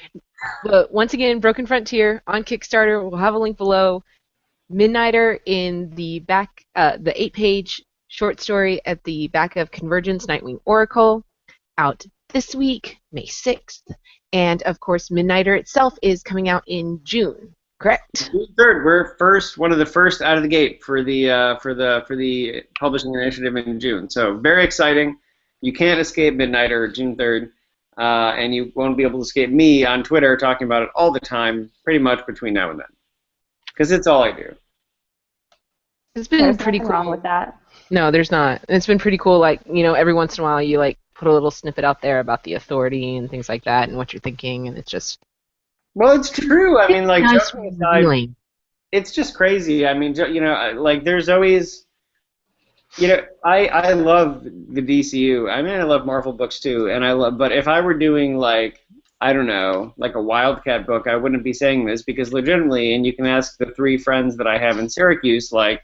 but once again, Broken Frontier on Kickstarter. We'll have a link below. Midnighter in the back, the 8-page short story at the back of Convergence Nightwing Oracle, out this week, May 6th. And of course, Midnighter itself is coming out in June. Correct? June 3rd, we're one of the first out of the gate for the publishing initiative in June. So very exciting. You can't escape Midnighter June 3rd, and you won't be able to escape me on Twitter talking about it all the time, pretty much between now and then, because it's all I do. It's been There's pretty nothing cool. wrong with that. No, there's not. It's been pretty cool. Like, every once in a while you like put a little snippet out there about the authority and things like that and what you're thinking, and it's just Well, it's true. I mean, like, nice joking aside, revealing. it's just crazy. I mean, like, there's always, I love the DCU. I mean, I love Marvel books too, but if I were doing, like, I don't know, like a Wildcat book, I wouldn't be saying this, because legitimately, and you can ask the 3 friends that I have in Syracuse, like,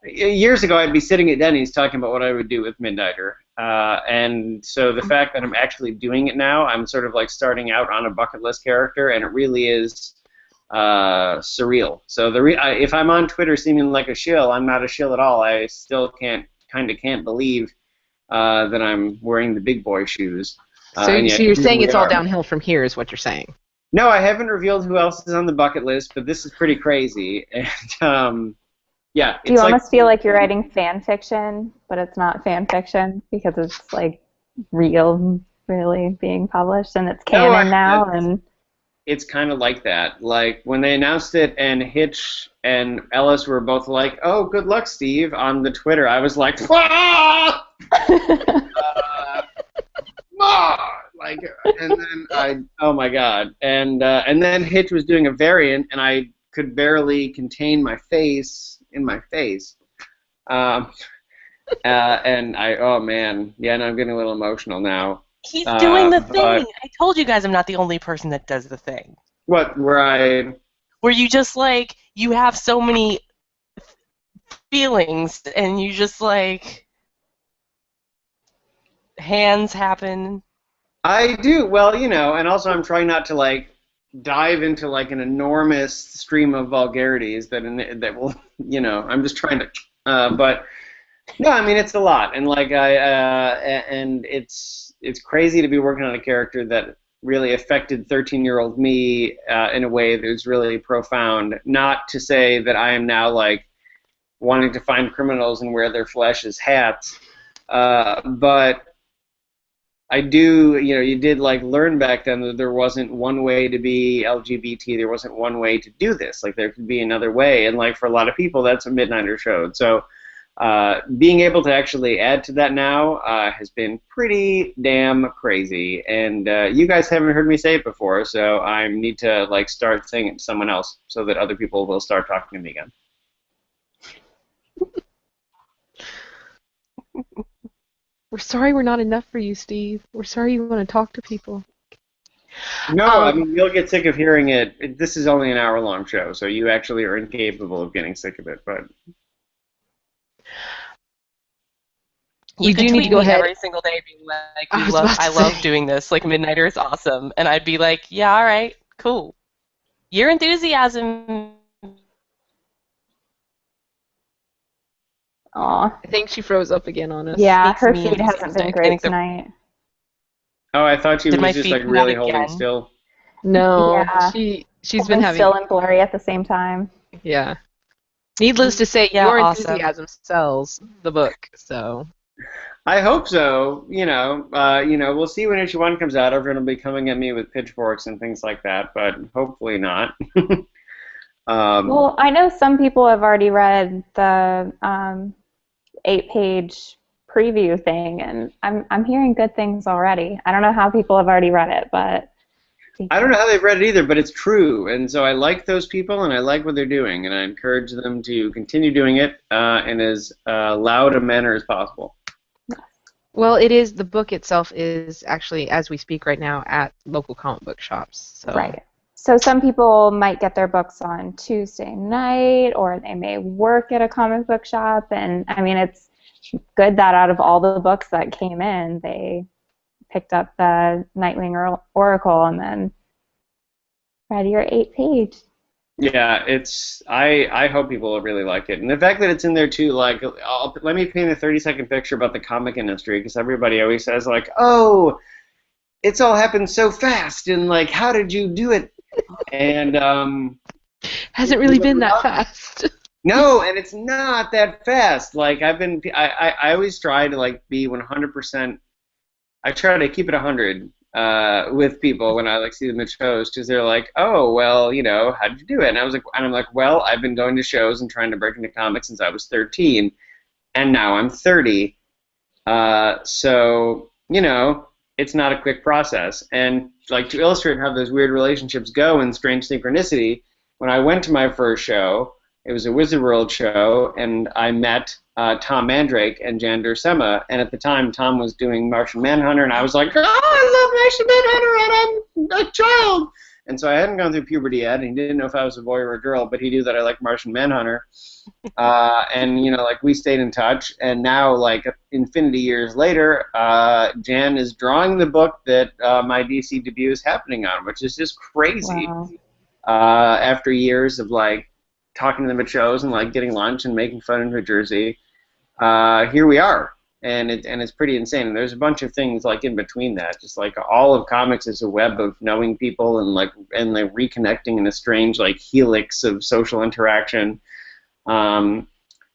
years ago I'd be sitting at Denny's talking about what I would do with Midnighter. And so the fact that I'm actually doing it now, I'm sort of like starting out on a bucket list character, and it really is surreal. So if I'm on Twitter seeming like a shill, I'm not a shill at all. I still can't believe that I'm wearing the big boy shoes. So And yet you're here saying we it's all are. downhill from here is what you're saying. No, I haven't revealed who else is on the bucket list, but this is pretty crazy. And yeah, Do you it's like, almost feel like you're writing fan fiction, but it's not fan fiction because it's like real, really being published, and it's No, canon now? And it's kind of like that. Like, when they announced it and Hitch and Ellis were both like, "Oh, good luck, Steve," on the Twitter, I was like, "Ah!" Ah! Like, and then oh my god, and then Hitch was doing a variant, and I could barely contain my face in my face. And oh man, yeah, no, I'm getting a little emotional now. He's doing the But thing. I told you guys I'm not the only person that does the thing. what? Where you just like, you have so many feelings and you just like, hands happen. I do. Well, and also I'm trying not to like dive into like an enormous stream of vulgarities that will, I'm just trying to, but no, I mean, it's a lot, and like and it's crazy to be working on a character that really affected 13-year-old me in a way that was really profound. Not to say that I am now like wanting to find criminals and wear their flesh as hats, but I do, you did like learn back then that there wasn't one way to be LGBT. There wasn't one way to do this. Like, there could be another way, and like for a lot of people, that's what Midnighter showed. So being able to actually add to that now has been pretty damn crazy. And you guys haven't heard me say it before, so I need to like start saying it to someone else so that other people will start talking to me again. We're sorry we're not enough for you, Steve. We're sorry you want to talk to people. No, I mean, you'll get sick of hearing it. This is only an hour-long show, so you actually are incapable of getting sick of it. But You We could do need tweet to go me ahead. every single day being like, I was about to I love say. doing this, like Midnighter is awesome. And I'd be like, yeah, all right, cool. Your enthusiasm. aw, I think she froze up again on us. yeah, Makes her me feed hasn't been enthusiastic. I great think the- tonight. oh, I thought she Did my was just feed like come out really holding again? still. No, Yeah. she's been having still and blurry at the same time. yeah. Needless to say, Yeah, your awesome. enthusiasm sells the book. So I hope so. We'll see when issue 1 comes out. Everyone will be coming at me with pitchforks and things like that, but hopefully not. Well, I know some people have already read the 8-page preview thing, and I'm hearing good things already. I don't know how people have already read it, but I don't know how they've read it either, but it's true, and so I like those people, and I like what they're doing, and I encourage them to continue doing it in as loud a manner as possible. well, it is the book itself is actually as we speak right now at local comic book shops. So right. So some people might get their books on Tuesday night, or they may work at a comic book shop, and I mean it's good that out of all the books that came in, they picked up the Nightwing Oracle and then read your 8-page. Yeah, I hope people will really like it, and the fact that it's in there too. Like, let me paint a 30-second picture about the comic industry, because everybody always says like, "Oh, it's all happened so fast," and like, "How did you do it?" And Hasn't really been that fast. no, and it's not that fast. Like, I always try to like be 100%. I try to keep it 100 with people when I like see them at shows, because they're like, "Oh, well, how did you do it?" And I'm like, "Well, I've been going to shows and trying to break into comics since I was 13, and now I'm 30. So it's not a quick process." And like, to illustrate how those weird relationships go in Strange Synchronicity, when I went to my first show, it was a Wizard World show, and I met Tom Mandrake and Jan Duursema, and at the time Tom was doing Martian Manhunter, and I was like, "Oh, I love Martian Manhunter, and I'm a child." And so I hadn't gone through puberty yet, and he didn't know if I was a boy or a girl, but he knew that I liked Martian Manhunter. And like, we stayed in touch, and now, like, infinity years later, Jan is drawing the book that my DC debut is happening on, which is just crazy. Wow. After years of like talking to them at shows and like getting lunch and making fun in New Jersey, here we are, and it's pretty insane. And there's a bunch of things like in between that. Just like, all of comics is a web of knowing people and like reconnecting in a strange like helix of social interaction.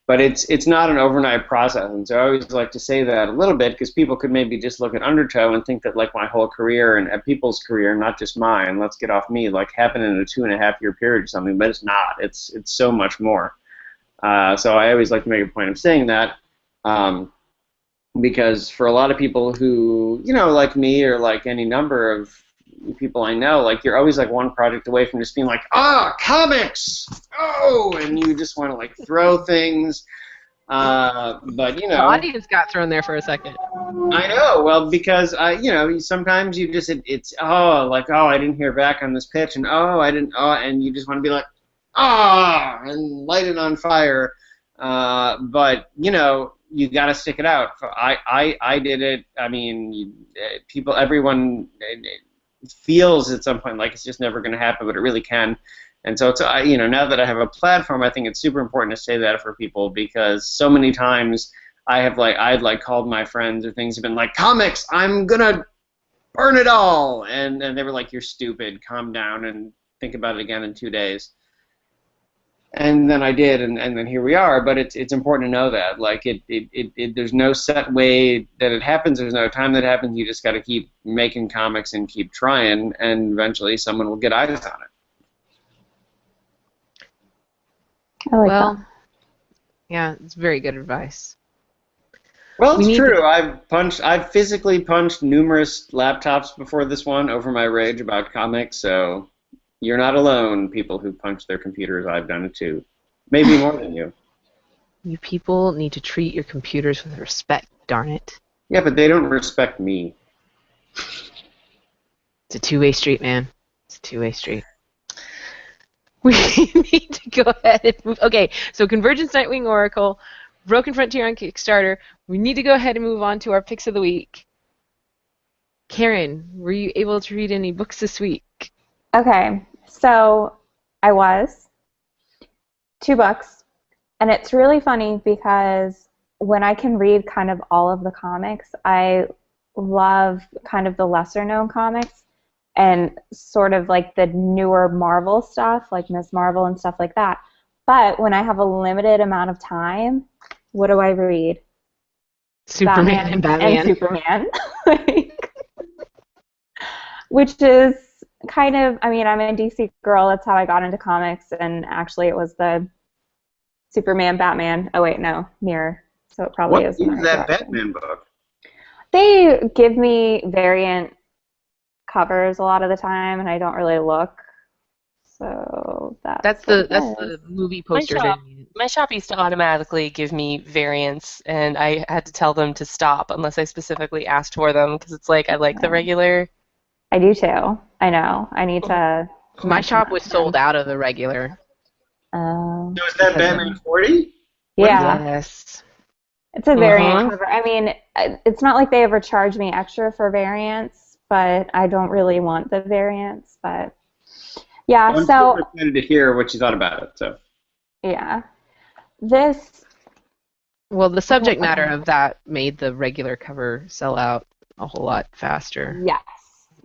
But it's not an overnight process, and so I always like to say that a little bit, because people could maybe just look at Undertow and think that like my whole career and people's career, not just mine, let's get off me, like happened in a 2.5-year period or something, but it's not. It's so much more. So I always like to make a point of saying that, because for a lot of people who like me or like any number of people I know, like, you're always like one project away from just being like, comics, and you just want to like throw things, but The audience got thrown there for a second. I know, well, because sometimes you just I didn't hear back on this pitch, and I didn't, and you just want to be like, and light it on fire, but you got to stick it out. I did it. I mean, everyone feels at some point like it's just never going to happen, but it really can. And so it's now that I have a platform, I think it's super important to say that for people, because so many times I'd called my friends or things have been like, "Comics, I'm gonna burn it all," and they were like, "You're stupid, calm down and think about it again in 2 days." And then I did, and then here we are. But it's important to know that, like, there's no set way that it happens. There's no time that happens. You just got to keep making comics and keep trying, and eventually someone will get eyes on it. I like that. Yeah, it's very good advice. Well, We it's need true. I've physically punched numerous laptops before this one over my rage about comics, so you're not alone, people who punch their computers. I've done it too. Maybe more than you. You people need to treat your computers with respect, darn it. Yeah, but they don't respect me. It's a two-way street, man. It's a two-way street. We need to go ahead and move. Okay, so Convergence Nightwing Oracle, Broken Frontier on Kickstarter. We need to go ahead and move on to our picks of the week. Karen, were you able to read any books this week? Okay, so I was. 2 books. And it's really funny because when I can read kind of all of the comics, I love kind of the lesser known comics and sort of like the newer Marvel stuff, like Ms. Marvel and stuff like that. But when I have a limited amount of time, what do I read? Superman and Batman. And Superman. Which is kind of, I mean, I'm a DC girl. That's how I got into comics. And actually it was the Superman, Batman. Oh, wait, no, Mirror. So it probably is. What is that direction. Batman book? They give me variant covers a lot of the time, and I don't really look. So that's the movie poster. My shop used to automatically give me variants, and I had to tell them to stop unless I specifically asked for them, because it's like I like the regular. I do too. I know. I need to. My shop was sold out of the regular. So is that Batman 40? Yeah. Yes. It's a variant Mm-hmm. cover. I mean, it's not like they ever charge me extra for variants, but I don't really want the variants. But yeah, Well, I'm so super excited to hear what you thought about it. So yeah, this. Well, the subject matter Okay. of that made the regular cover sell out a whole lot faster. Yes,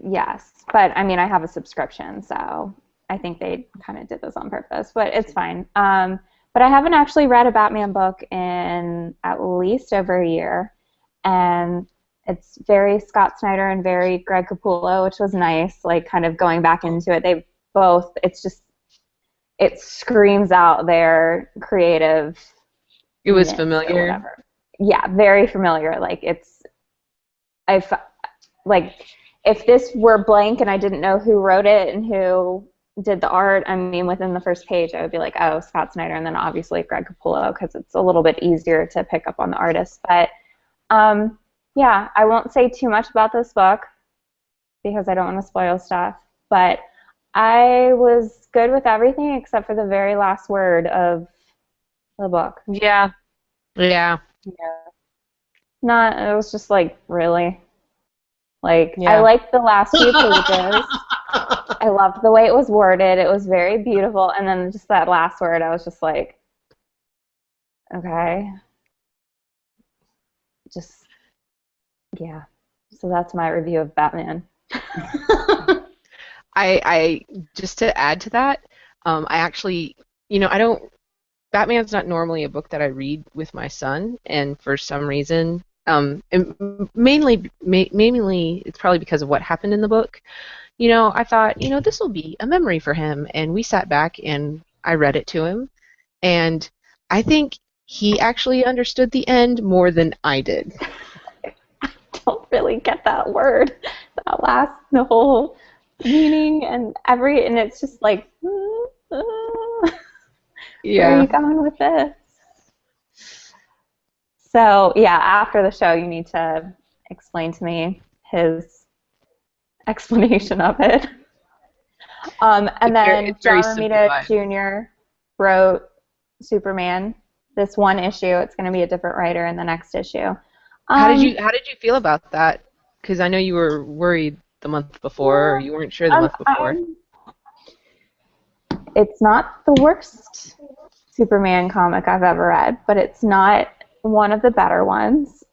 yes. But I mean, I have a subscription, so I think they kind of did this on purpose, but it's fine. But I haven't actually read a Batman book in at least over a year, and it's very Scott Snyder and very Greg Capullo, which was nice. Like, kind of going back into it, they both. It's just it screams out their creativeness It was or familiar. whatever. Yeah, very familiar. Like I like if this were blank and I didn't know who wrote it and who did the art, I mean, within the first page, I would be like, oh, Scott Snyder, and then obviously Greg Capullo because it's a little bit easier to pick up on the artist. But yeah, I won't say too much about this book because I don't want to spoil stuff. But I was good with everything except for the very last word of the book. Yeah. Yeah. Not, it was just like, really? Like, I Yeah. liked the last few pages. I loved the way it was worded. It was very beautiful. And then just that last word, I was just like, okay. Just, yeah. So that's my review of Batman. I just to add to that, I actually, I don't. Batman's not normally a book that I read with my son, and for some reason, and mainly it's probably because of what happened in the book. I thought, this will be a memory for him, and we sat back and I read it to him, and I think he actually understood the end more than I did. I don't really get that word. The whole meaning and it's just like, where are you Yeah. going with this? So yeah, after the show, you need to explain to me his explanation of it. And then It's very John Romita simplified. Jr. wrote Superman, this one issue. It's going to be a different writer in the next issue. How did you feel about that? Because I know you were worried the month before, or Yeah, you weren't sure the month before. it's not the worst Superman comic I've ever read, but it's not one of the better ones.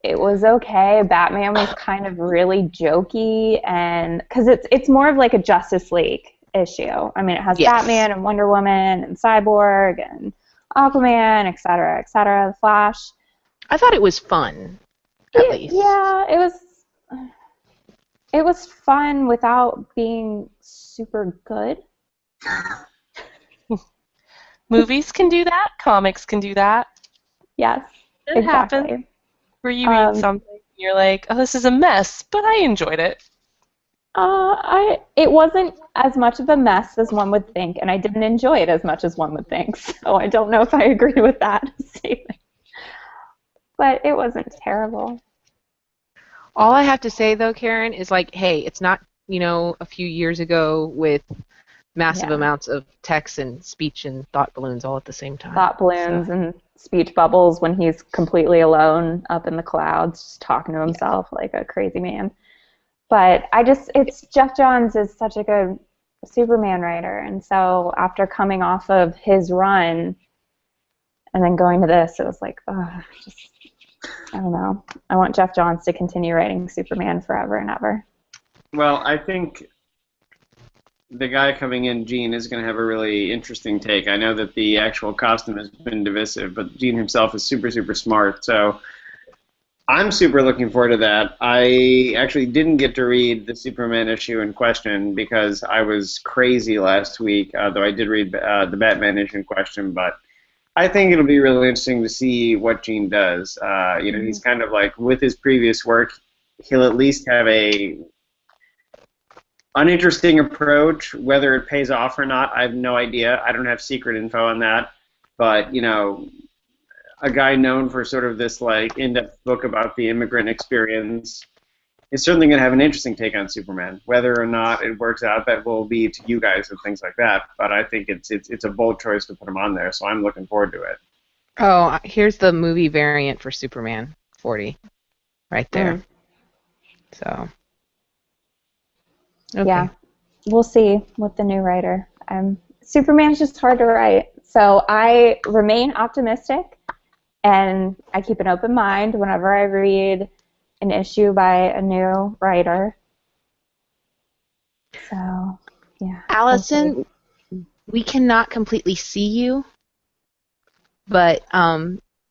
It was okay. Batman was kind of really jokey, and because it's more of like a Justice League issue. I mean, it has Yes. Batman and Wonder Woman and Cyborg and Aquaman, et cetera, et cetera. The Flash. I thought it was fun, at least. Yeah, it was fun without being super good. Movies can do that. Comics can do that. Yes, It happens exactly. where you read something and you're like, oh, this is a mess, but I enjoyed it. It wasn't as much of a mess as one would think, and I didn't enjoy it as much as one would think. So I don't know if I agree with that statement. But it wasn't terrible. All I have to say, though, Karen, is like, hey, it's not, a few years ago with massive Yeah, amounts of text and speech and thought balloons all at the same time. thought So, balloons and speech bubbles when he's completely alone up in the clouds, just talking to himself like a crazy man. But it's Jeff Johns is such a good Superman writer, and so after coming off of his run and then going to this, it was like, oh, just I don't know. I want Jeff Johns to continue writing Superman forever and ever. well, I think the guy coming in, Gene, is going to have a really interesting take. I know that the actual costume has been divisive, but Gene himself is super, super smart. So I'm super looking forward to that. I actually didn't get to read the Superman issue in question because I was crazy last week, though I did read the Batman issue in question. But I think it'll be really interesting to see what Gene does. He's kind of like, with his previous work, he'll at least have a uninteresting approach. Whether it pays off or not, I have no idea. I don't have secret info on that. But, a guy known for sort of this like in-depth book about the immigrant experience is certainly going to have an interesting take on Superman. Whether or not it works out, that will be to you guys and things like that. But I think it's a bold choice to put him on there, so I'm looking forward to it. Oh, here's the movie variant for Superman 40 right there. Mm. So, okay. Yeah, we'll see with the new writer. Superman's just hard to write. So I remain optimistic, and I keep an open mind whenever I read an issue by a new writer. So, yeah. Allison, we cannot completely see you, but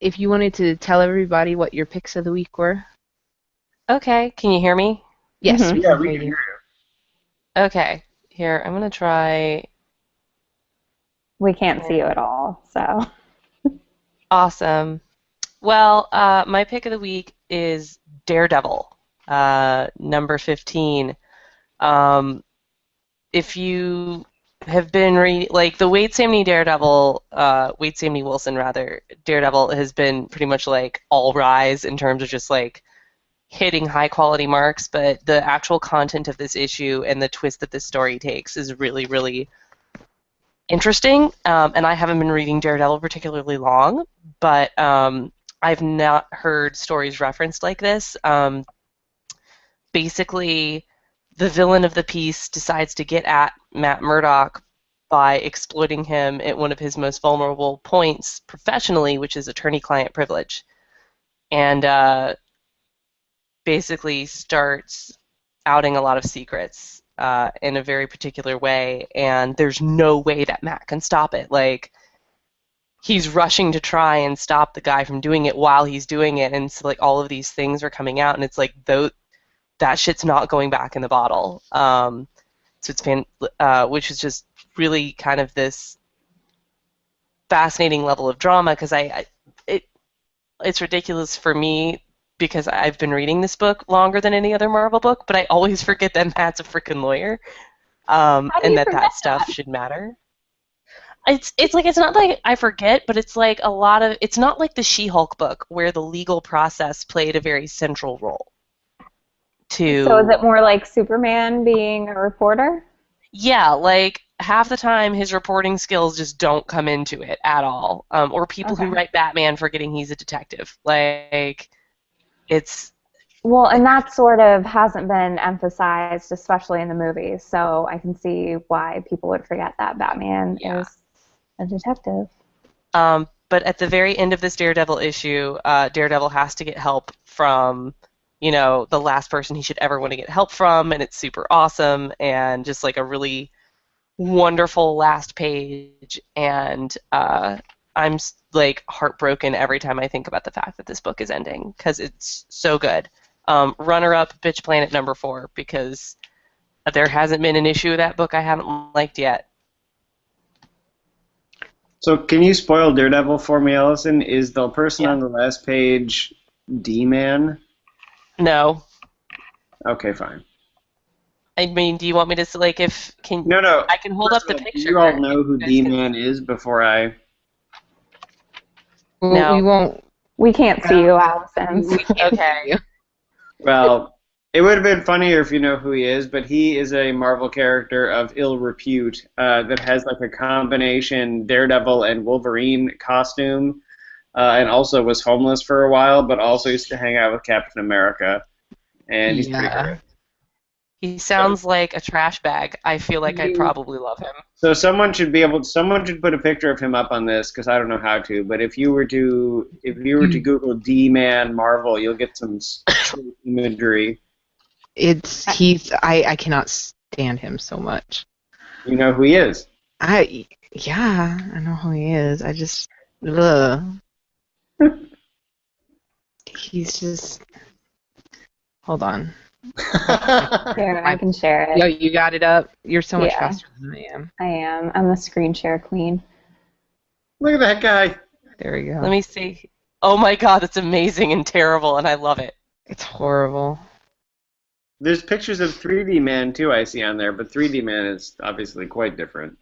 if you wanted to tell everybody what your picks of the week were. Okay, can you hear me? Yes, Mhm. we Yeah, can we hear can you. hear Okay, here, I'm going to try. We can't see you at all, so. Awesome. Well, my pick of the week is Daredevil, number 15. If you have been like the Wade Samney Daredevil, Wade Samney Wilson rather, Daredevil has been pretty much like all rise in terms of just like hitting high quality marks, but the actual content of this issue and the twist that this story takes is really, really interesting. And I haven't been reading Daredevil particularly long, but I've not heard stories referenced like this. Basically, the villain of the piece decides to get at Matt Murdock by exploiting him at one of his most vulnerable points professionally, which is attorney-client privilege, and basically starts outing a lot of secrets in a very particular way, and there's no way that Matt can stop it. Like, he's rushing to try and stop the guy from doing it while he's doing it, and so like all of these things are coming out, and it's like that shit's not going back in the bottle. So it's which is just really kind of this fascinating level of drama because it's ridiculous for me because I've been reading this book longer than any other Marvel book, but I always forget that Matt's a freaking lawyer, How do and you that forget stuff that? should matter. It's like it's not like I forget, but it's like a lot of it's not like the She-Hulk book where the legal process played a very central role So is to it more like Superman being a reporter? yeah, like half the time his reporting skills just don't come into it at all. Or people who Okay. write Batman forgetting he's a detective. Like it's Well, and that sort of hasn't been emphasized, especially in the movies. So I can see why people would forget that Batman yeah. is a detective. But at the very end of this Daredevil issue, Daredevil has to get help from, the last person he should ever want to get help from, and it's super awesome and just like a really wonderful last page. And I'm like heartbroken every time I think about the fact that this book is ending because it's so good. Runner-up, Bitch Planet number 4, because there hasn't been an issue of that book I haven't liked yet. So can you spoil Daredevil for me, Allison? Is the person Yeah. on the last page D-Man? No. Okay, fine. I mean, do you want me to like No. I can hold First up of the all, do picture. you all know who You guys can D-Man is before I... Well, No. we won't. We can't see you, Allison. We can't Okay. see you. Well, it would have been funnier if you know who he is, but he is a Marvel character of ill repute that has like a combination Daredevil and Wolverine costume, and also was homeless for a while, but also used to hang out with Captain America, and he's pretty Yeah. great. He sounds like a trash bag. I feel like I'd You- probably love him. So someone should put a picture of him up on this because I don't know how to. But if you were to Google D-Man Marvel, you'll get some straight imagery. I cannot stand him so much. You know who he is. Yeah, I know who he is. I just ugh. He's just hold on. Here, I can share Yo, it. you got it up. You're so much Yeah. faster than I am. I am. I'm the screen share queen. Look at that guy. There we go. Let me see. Oh my god, it's amazing and terrible, and I love it. It's horrible. There's pictures of 3D Man too I see on there, but 3D Man is obviously quite different.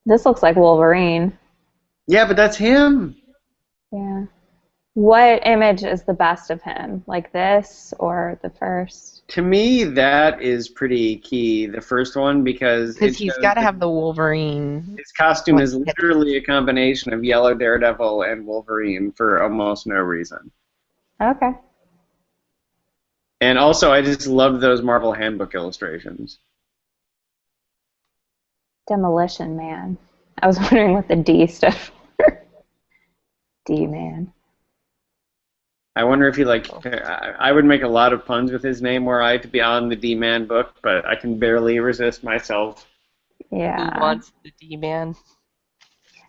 This looks like Wolverine. Yeah, but that's him. Yeah. What image is the best of him? Like this or the first? To me, that is pretty key, the first one, because Because it he's shows got to that have the Wolverine. his costume Like, is literally a combination of Yellow Daredevil and Wolverine for almost no reason. Okay. And also, I just love those Marvel Handbook illustrations. Demolition Man. I was wondering what the D stood for. D-Man. I wonder if he, I would make a lot of puns with his name were I to be on the D-Man book, but I can barely resist myself. Yeah. Who wants the D-Man?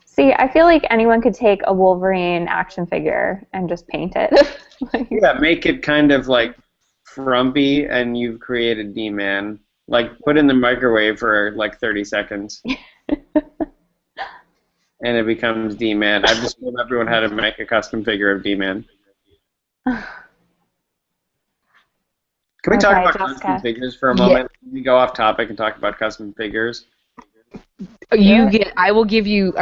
See, I feel like anyone could take a Wolverine action figure and just paint it. Like, Yeah, make it kind of like frumpy, and you've created D-Man. Like, put in the microwave for like 30 seconds, and it becomes D-Man. I've just told everyone how to make a custom figure of D-Man. Can we talk Okay, about Jessica. custom figures for a Yeah. moment? Let me go off topic and talk about custom figures. You get. I will give you.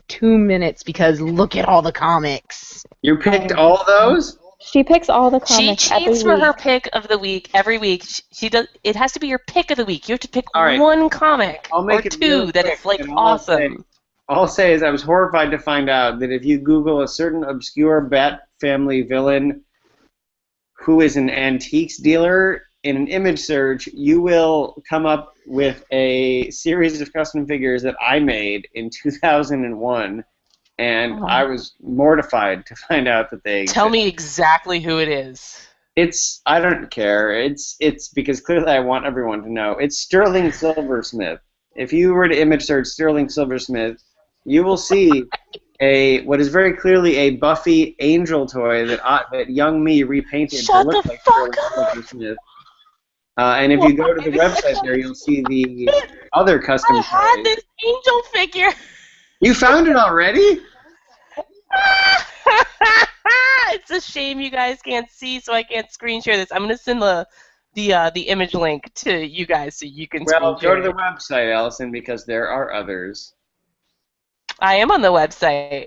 2 minutes because look at all the comics. You picked all those? She picks all the She comics every cheats for week. her pick of the week every week. She does. It has to be your pick of the week. You have to pick All right. one comic I'll make or it real two that quick, is like and all awesome. All I'll say is I was horrified to find out that if you Google a certain obscure Bat family villain who is an antiques dealer in an image search, you will come up with a series of custom figures that I made in 2001, and Oh. I was mortified to find out that they Tell exist. me exactly who it is. I don't care. It's because clearly I want everyone to know. It's Sterling Silversmith. If you were to image search Sterling Silversmith, you will see what is very clearly a Buffy angel toy that young me repainted Shut to look the like fuck Sterling up! Silversmith. And if you go to the website there, you'll see the other custom I had toys. this angel figure. You found it already? It's a shame you guys can't see, so I can't screen share this. I'm gonna send the image link to you guys so you can screen Well, go share to the it. website, Allison, because there are others. I am on the website.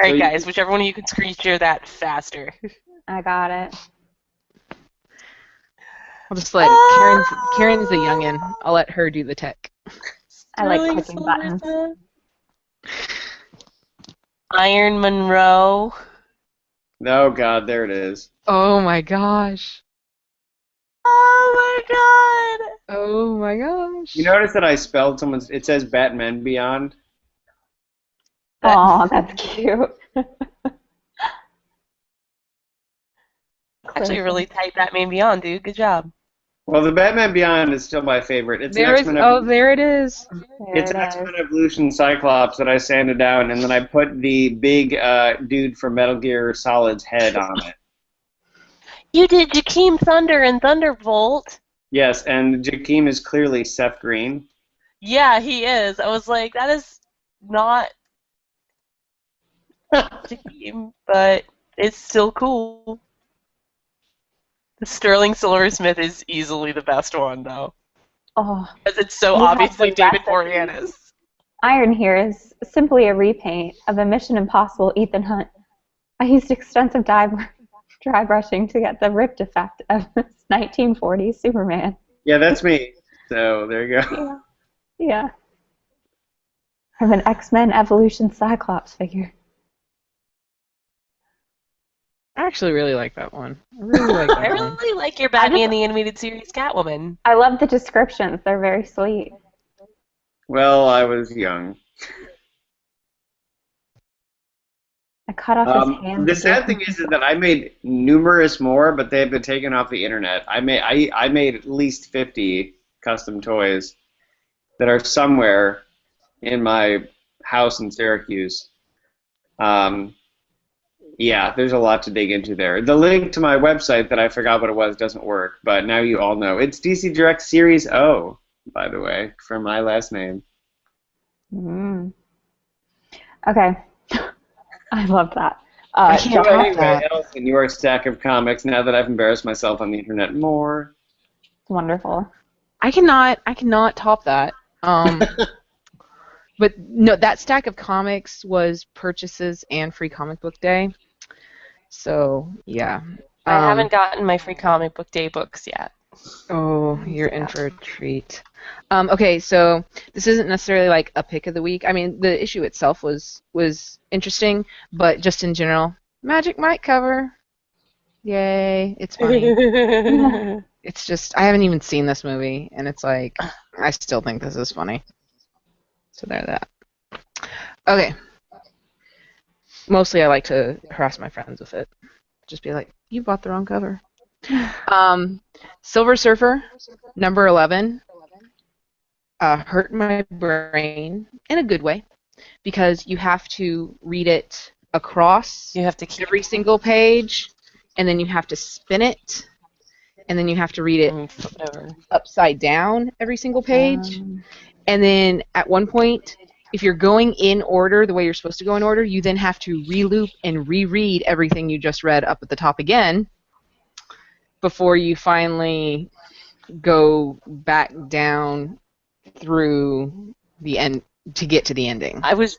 All So right, you- guys, whichever one of you can screen share that faster. I got it. I'll just let Karen's the youngin. I'll let her do the tech. I like Sterling clicking buttons. Silversmith. Iron Monroe. Oh, God, there it is. Oh my gosh. Oh my Oh my gosh. You notice that I spelled someone's. It says Batman Beyond. Oh, that's cute. Actually, really tight Batman Beyond, dude. Good job. Well, the Batman Beyond is still my favorite. It's There is. Oh, there it is. It's an X-Men Evolution Cyclops that I sanded down, and then I put the big dude from Metal Gear Solid's head on it. You did Jakeem Thunder and Thunderbolt. Yes, and Jakeem is clearly Seth Green. Yeah, he is. I was like, that is not Jakeem, but it's still cool. The Sterling Silversmith is easily the best one, though, Oh, because it's so You have obviously the David recipe. Boreanaz. Iron here is simply a repaint of a Mission Impossible Ethan Hunt. I used extensive dry brushing to get the ripped effect of this 1940s Superman. Yeah, that's me. So there you go. Yeah. I have an X-Men Evolution Cyclops figure. I actually really like that one. I really like I that one. really like your Batman the Animated Series Catwoman. I love the descriptions. They're very sweet. Well, I was young. I cut off his hands. The sad thing is that I made numerous more, but they've been taken off the internet. I made at least 50 custom toys that are somewhere in my house in Syracuse. Yeah, there's a lot to dig into there. The link to my website that I forgot what it was doesn't work, but now you all know. It's DC Direct Series O, by the way, for my last name. Okay. I love that. I can't So top anyway, that. Elson, your stack of comics, now that I've embarrassed myself on the internet more. It's wonderful. I cannot top that. But no, that stack of comics was purchases and free comic book day. So yeah. I haven't gotten my free comic book day books yet. Oh, you're in for a treat. Okay, so this isn't necessarily like a pick of the week. I mean, the issue itself was interesting, but just in general, Magic Mike cover. Yay, it's funny. It's just I haven't even seen this movie, and it's like I still think this is funny. So there that. Okay. Mostly I like to harass my friends with it. Just be like, you bought the wrong cover. Silver Surfer, number 11, hurt my brain in a good way because you have to read it across You have to keep every single page, and then you have to spin it, and then you have to read it whatever. upside down every single page. And then at one point, if you're going in order the way you're supposed to go in order, you then have to re-loop and reread everything you just read up at the top again before you finally go back down through the end to get to the ending. I was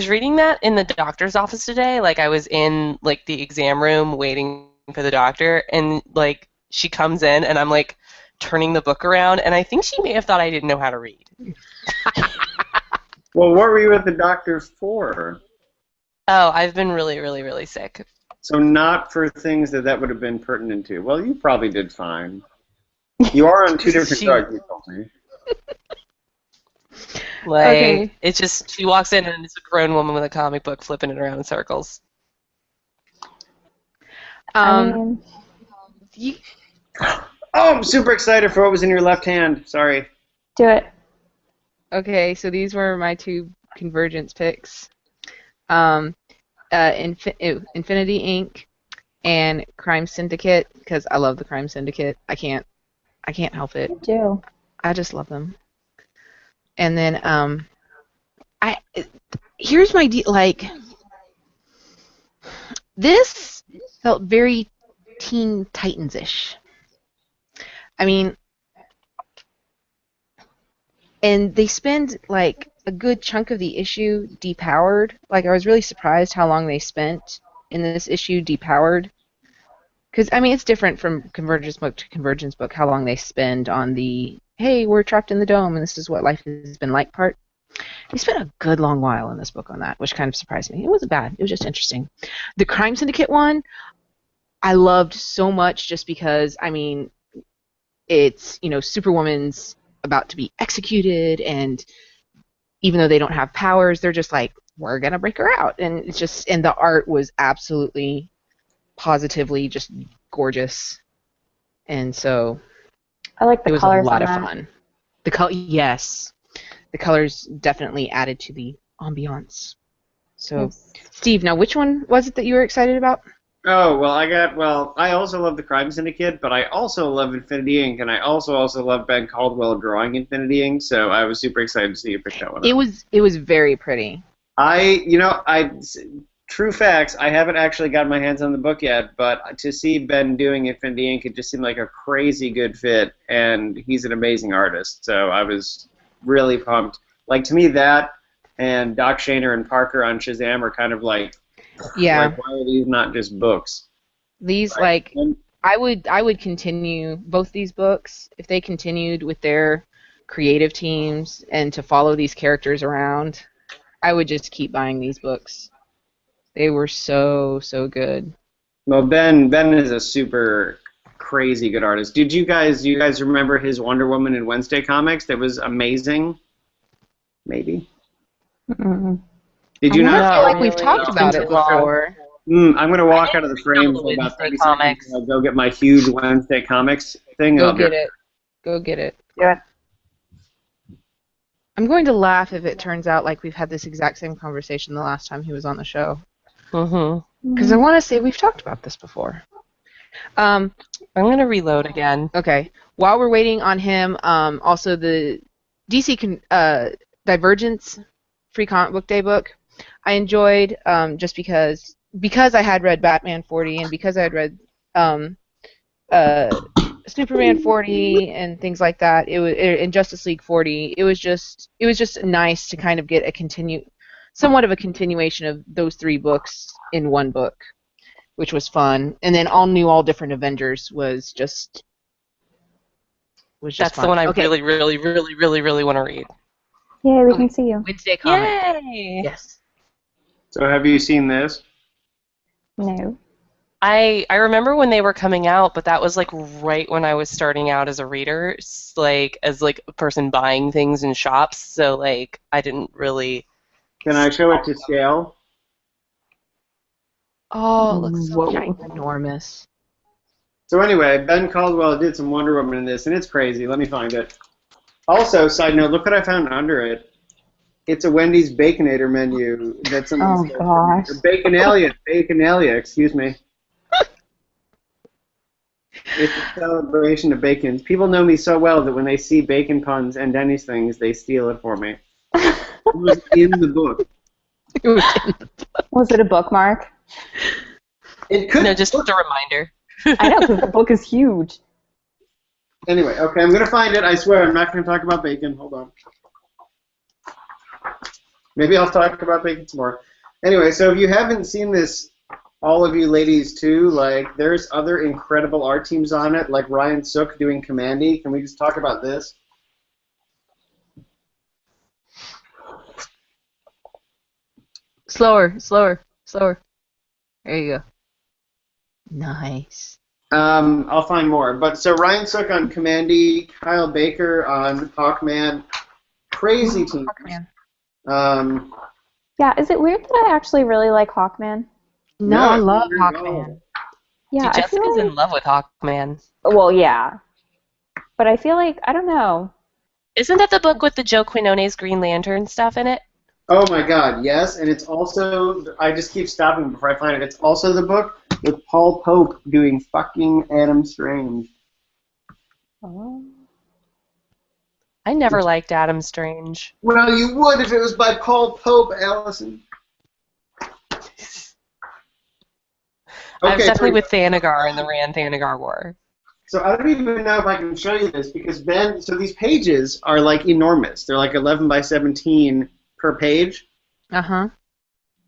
reading that in the doctor's office today. Like I was in like the exam room waiting for the doctor, and like she comes in, and I'm like turning the book around, and I think she may have thought I didn't know how to read. Well, what were you at the doctor for? Oh, I've been really, really, really sick. So not for things that would have been pertinent to. Well, you probably did fine. You are on two different drugs, you told me. Like Okay. it's just she walks in and it's a grown woman with a comic book flipping it around in circles. I mean, You, Oh, I'm super excited for what was in your left hand. Sorry. do it. okay, so these were my two Convergence picks. Infinity Inc. and Crime Syndicate, because I love the Crime Syndicate. I can't help it. You do. I just love them. And then here's my deal. Like, this felt very Teen Titans-ish. I mean, and they spend like a good chunk of the issue depowered. Like, I was really surprised how long they spent in this issue depowered. Because, I mean, it's different from Convergence book to Convergence book, how long they spend on the, hey, we're trapped in the dome and this is what life has been like part. They spent a good long while in this book on that, which kind of surprised me. It wasn't bad. It was just interesting. The Crime Syndicate one, I loved so much just because, I mean, it's, Superwoman's about to be executed, and even though they don't have powers, they're just like, we're going to break her out. And it's just, and the art was absolutely, positively just gorgeous. And so I like it the was a colors lot on of that. fun. Yes. The colors definitely added to the ambiance. So, Yes. Steve, now which one was it that you were excited about? Oh, I also love the Crime Syndicate, but I also love Infinity Inc., and I also love Ben Caldwell drawing Infinity Inc., so I was super excited to see you pick that one up. It was very pretty. True facts, I haven't actually got my hands on the book yet, but to see Ben doing Infinity Inc., it just seemed like a crazy good fit, and he's an amazing artist, so I was really pumped. Like, to me, that and Doc Shaner and Parker on Shazam are kind of like, Yeah. like, why are these not just books? These Right. I would continue both these books if they continued with their creative teams and to follow these characters around. I would just keep buying these books. They were so good. Well, Ben is a super crazy good artist. Did you guys remember his Wonder Woman and Wednesday comics? That was amazing. Maybe. Mm-mm. Did you I not? wanna feel like we've really. talked It's about been it too long. before. I'm gonna walk out of the frame the for about Wednesday 30 comics. seconds. I'll go get my huge Wednesday comics thing. Go I'll be get it. Go get it. Do it. I'm going to laugh if it turns out like we've had this exact same conversation the last time he was on the show. Mm-hmm. Because I want to say we've talked about this before. I'm gonna reload again. Okay. While we're waiting on him, also the DC Divergence Free Comic Book Day book, I enjoyed just because I had read Batman 40 and because I had read Superman 40 and things like that. It was in Justice League 40. It was just nice to kind of get somewhat of a continuation of those three books in one book, which was fun. And then all new, all different Avengers was just was just That's the fun. one I Okay. really, really, really, really, really want to read. Yay, we can see you. Wednesday comic. Yay! Yes. So have you seen this? No. I remember when they were coming out, but that was like right when I was starting out as a reader, like as like a person buying things in shops. So like I didn't really. Can I show it to scale? Oh, it looks so Whoa. ginormous. So anyway, Ben Caldwell did some Wonder Woman in this, and it's crazy. Let me find it. Also, side note, look what I found under it. It's a Wendy's Baconator menu that someone Oh, stole gosh. from me. Or Baconalia, excuse me. It's a celebration of bacon. People know me so well that when they see bacon puns and Denny's things, they steal it for me. It was in the book. It was in the Was it a bookmark? It could. No, just a reminder. I know, because the book is huge. Anyway, okay, I'm gonna find it. I swear, I'm not gonna talk about bacon. Hold on. Maybe I'll talk about bacon some more. Anyway, so if you haven't seen this, all of you ladies too, like there's other incredible art teams on it, like Ryan Sook doing Commandy. Can we just talk about this? Slower, slower, slower. There you go. Nice. I'll find more. But so Ryan Sook on Commandy, Kyle Baker on Hawkman, crazy teams. Hawkman. Yeah, is it weird that I actually really like Hawkman? No, No, I love you're wrong. Hawkman. Yeah, Dude, I Jessica's feel like, in love with Hawkman. well, yeah. But I feel like, I don't know. Isn't that the book with the Joe Quinones Green Lantern stuff in it? Oh my God, yes, and it's also, I just keep stopping before I find it, it's also the book with Paul Pope doing fucking Adam Strange. Oh. I never liked Adam Strange. Well, you would if it was by Paul Pope, Allison. I was definitely so- with Thanagar in the Rand Thanagar War. So I don't even know if I can show you this because Ben, so these pages are like enormous. They're like 11 by 17 per page. Uh-huh.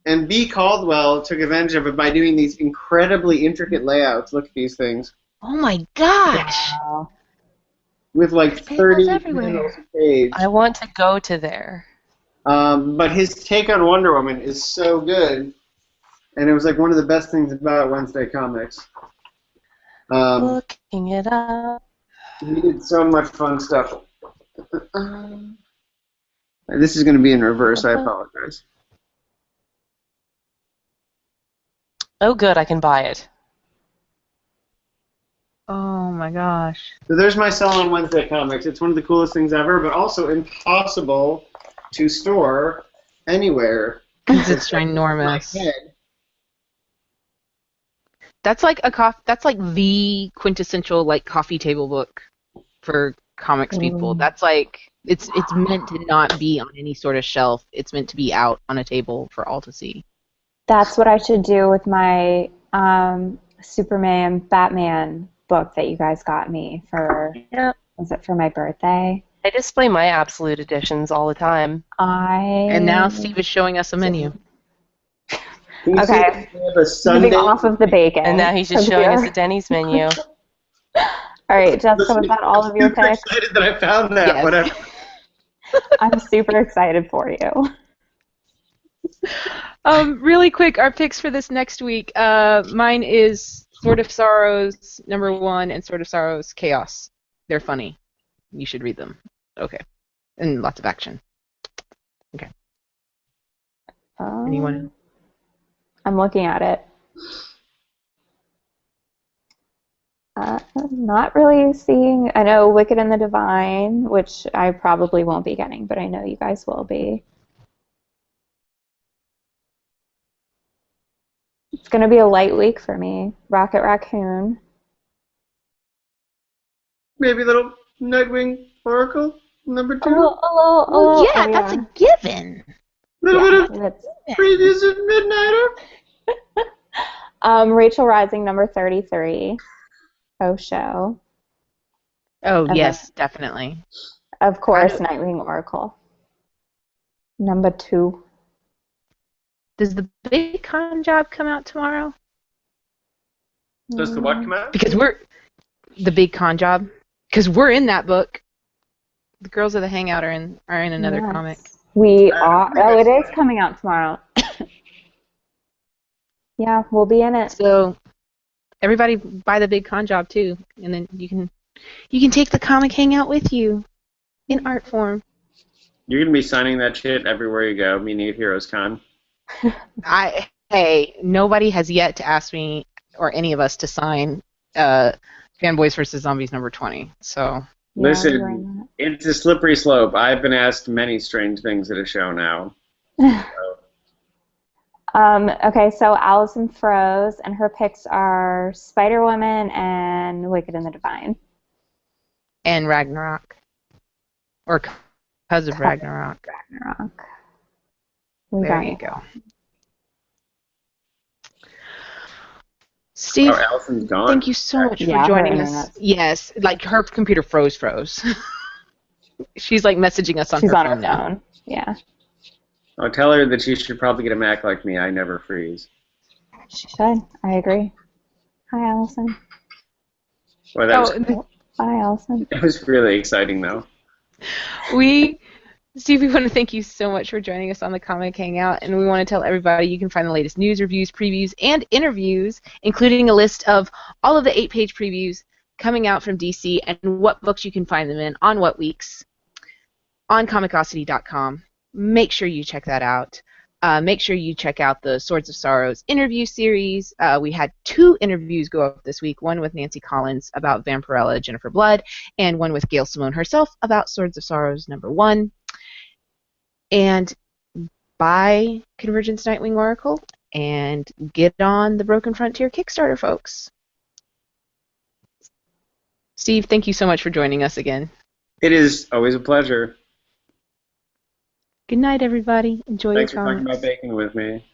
And B. Caldwell took advantage of it by doing these incredibly intricate layouts. Look at these things. Oh my gosh. Wow. With like There's panels 30 everywhere. panels a page. I want to go to there. But his take on Wonder Woman is so good. And it was like one of the best things about Wednesday Comics. Looking it up. He did so much fun stuff. This is going to be in reverse. I apologize. Oh, good, I can buy it. Oh my gosh. So there's my sell on Wednesday Comics. It's one of the coolest things ever, but also impossible to store anywhere. Because it's My ginormous. head. That's like that's like the quintessential like coffee table book for comics people. Ooh. That's like it's meant to not be on any sort of shelf. It's meant to be out on a table for all to see. That's what I should do with my Superman, Batman book that you guys got me for, Yep. was it for my birthday? I display my absolute editions all the time. And now Steve is showing us a menu. Can you see Okay. we have a Sunday? Moving off of the bacon. And now he's just showing us the Denny's menu. All right, Jessica, was that all of your Super picks? excited that I found that. Yes. Whatever. I'm super excited for you. Really quick, our picks for this next week. Mine is Sword of Sorrows #1 and Sword of Sorrows Chaos. They're funny. You should read them. Okay. And lots of action. Anyone? I'm looking at it. Not really seeing. I know Wicked and the Divine, which I probably won't be getting, but I know you guys will be. It's going to be a light week for me. Rocket Raccoon. Maybe a little Nightwing Oracle #2. Oh, yeah, that's a given. A little bit of that's, previews of Midnighter. Rachel Rising #33. Oh, show. Oh, And yes, definitely. Of course, Kind Nightwing Oracle. #2. Does the big con job come out tomorrow? Does the what come out? Because the big con job. Because we're in that book. The girls of the Hangout are in another Yes. comic. We are. Oh, it is coming out tomorrow. Yeah, we'll be in it. So everybody buy the big con job too, and then you can take the comic Hangout with you in art form. You're gonna be signing that shit everywhere you go. Meaning at Heroes Con. Hey, nobody has yet to ask me or any of us to sign Fanboys vs. Zombies number 20. So Yeah, listen, it's a slippery slope. I've been asked many strange things at a show now. Okay, so Allison froze, and her picks are Spider-Woman and Wicked and the Divine. and Ragnarok, or because of Ragnarok. There you go. Steve, Allison's gone. thank you so much for Yeah, joining her us. internet. Yes, like her computer froze. She's like messaging us on She's her on phone her now. phone. Yeah. I'll tell her that she should probably get a Mac like me. I never freeze. She should. I agree. Hi, Allison. Well, that Bye, Allison. it was really exciting, though. Steve, we want to thank you so much for joining us on the Comic Hangout, and we want to tell everybody you can find the latest news, reviews, previews, and interviews, including a list of all of the 8-page previews coming out from DC and what books you can find them in on what weeks on Comicosity.com. Make sure you check that out. Make sure you check out the Swords of Sorrows interview series. We had 2 interviews go up this week, one with Nancy Collins about Vampirella, Jennifer Blood, and one with Gail Simone herself about Swords of Sorrows number 1. And buy Convergence Nightwing Oracle and get on the Broken Frontier Kickstarter, folks. Steve, thank you so much for joining us again. It is always a pleasure. Good night, everybody. Enjoy Thanks your for talking comics. about bacon with me.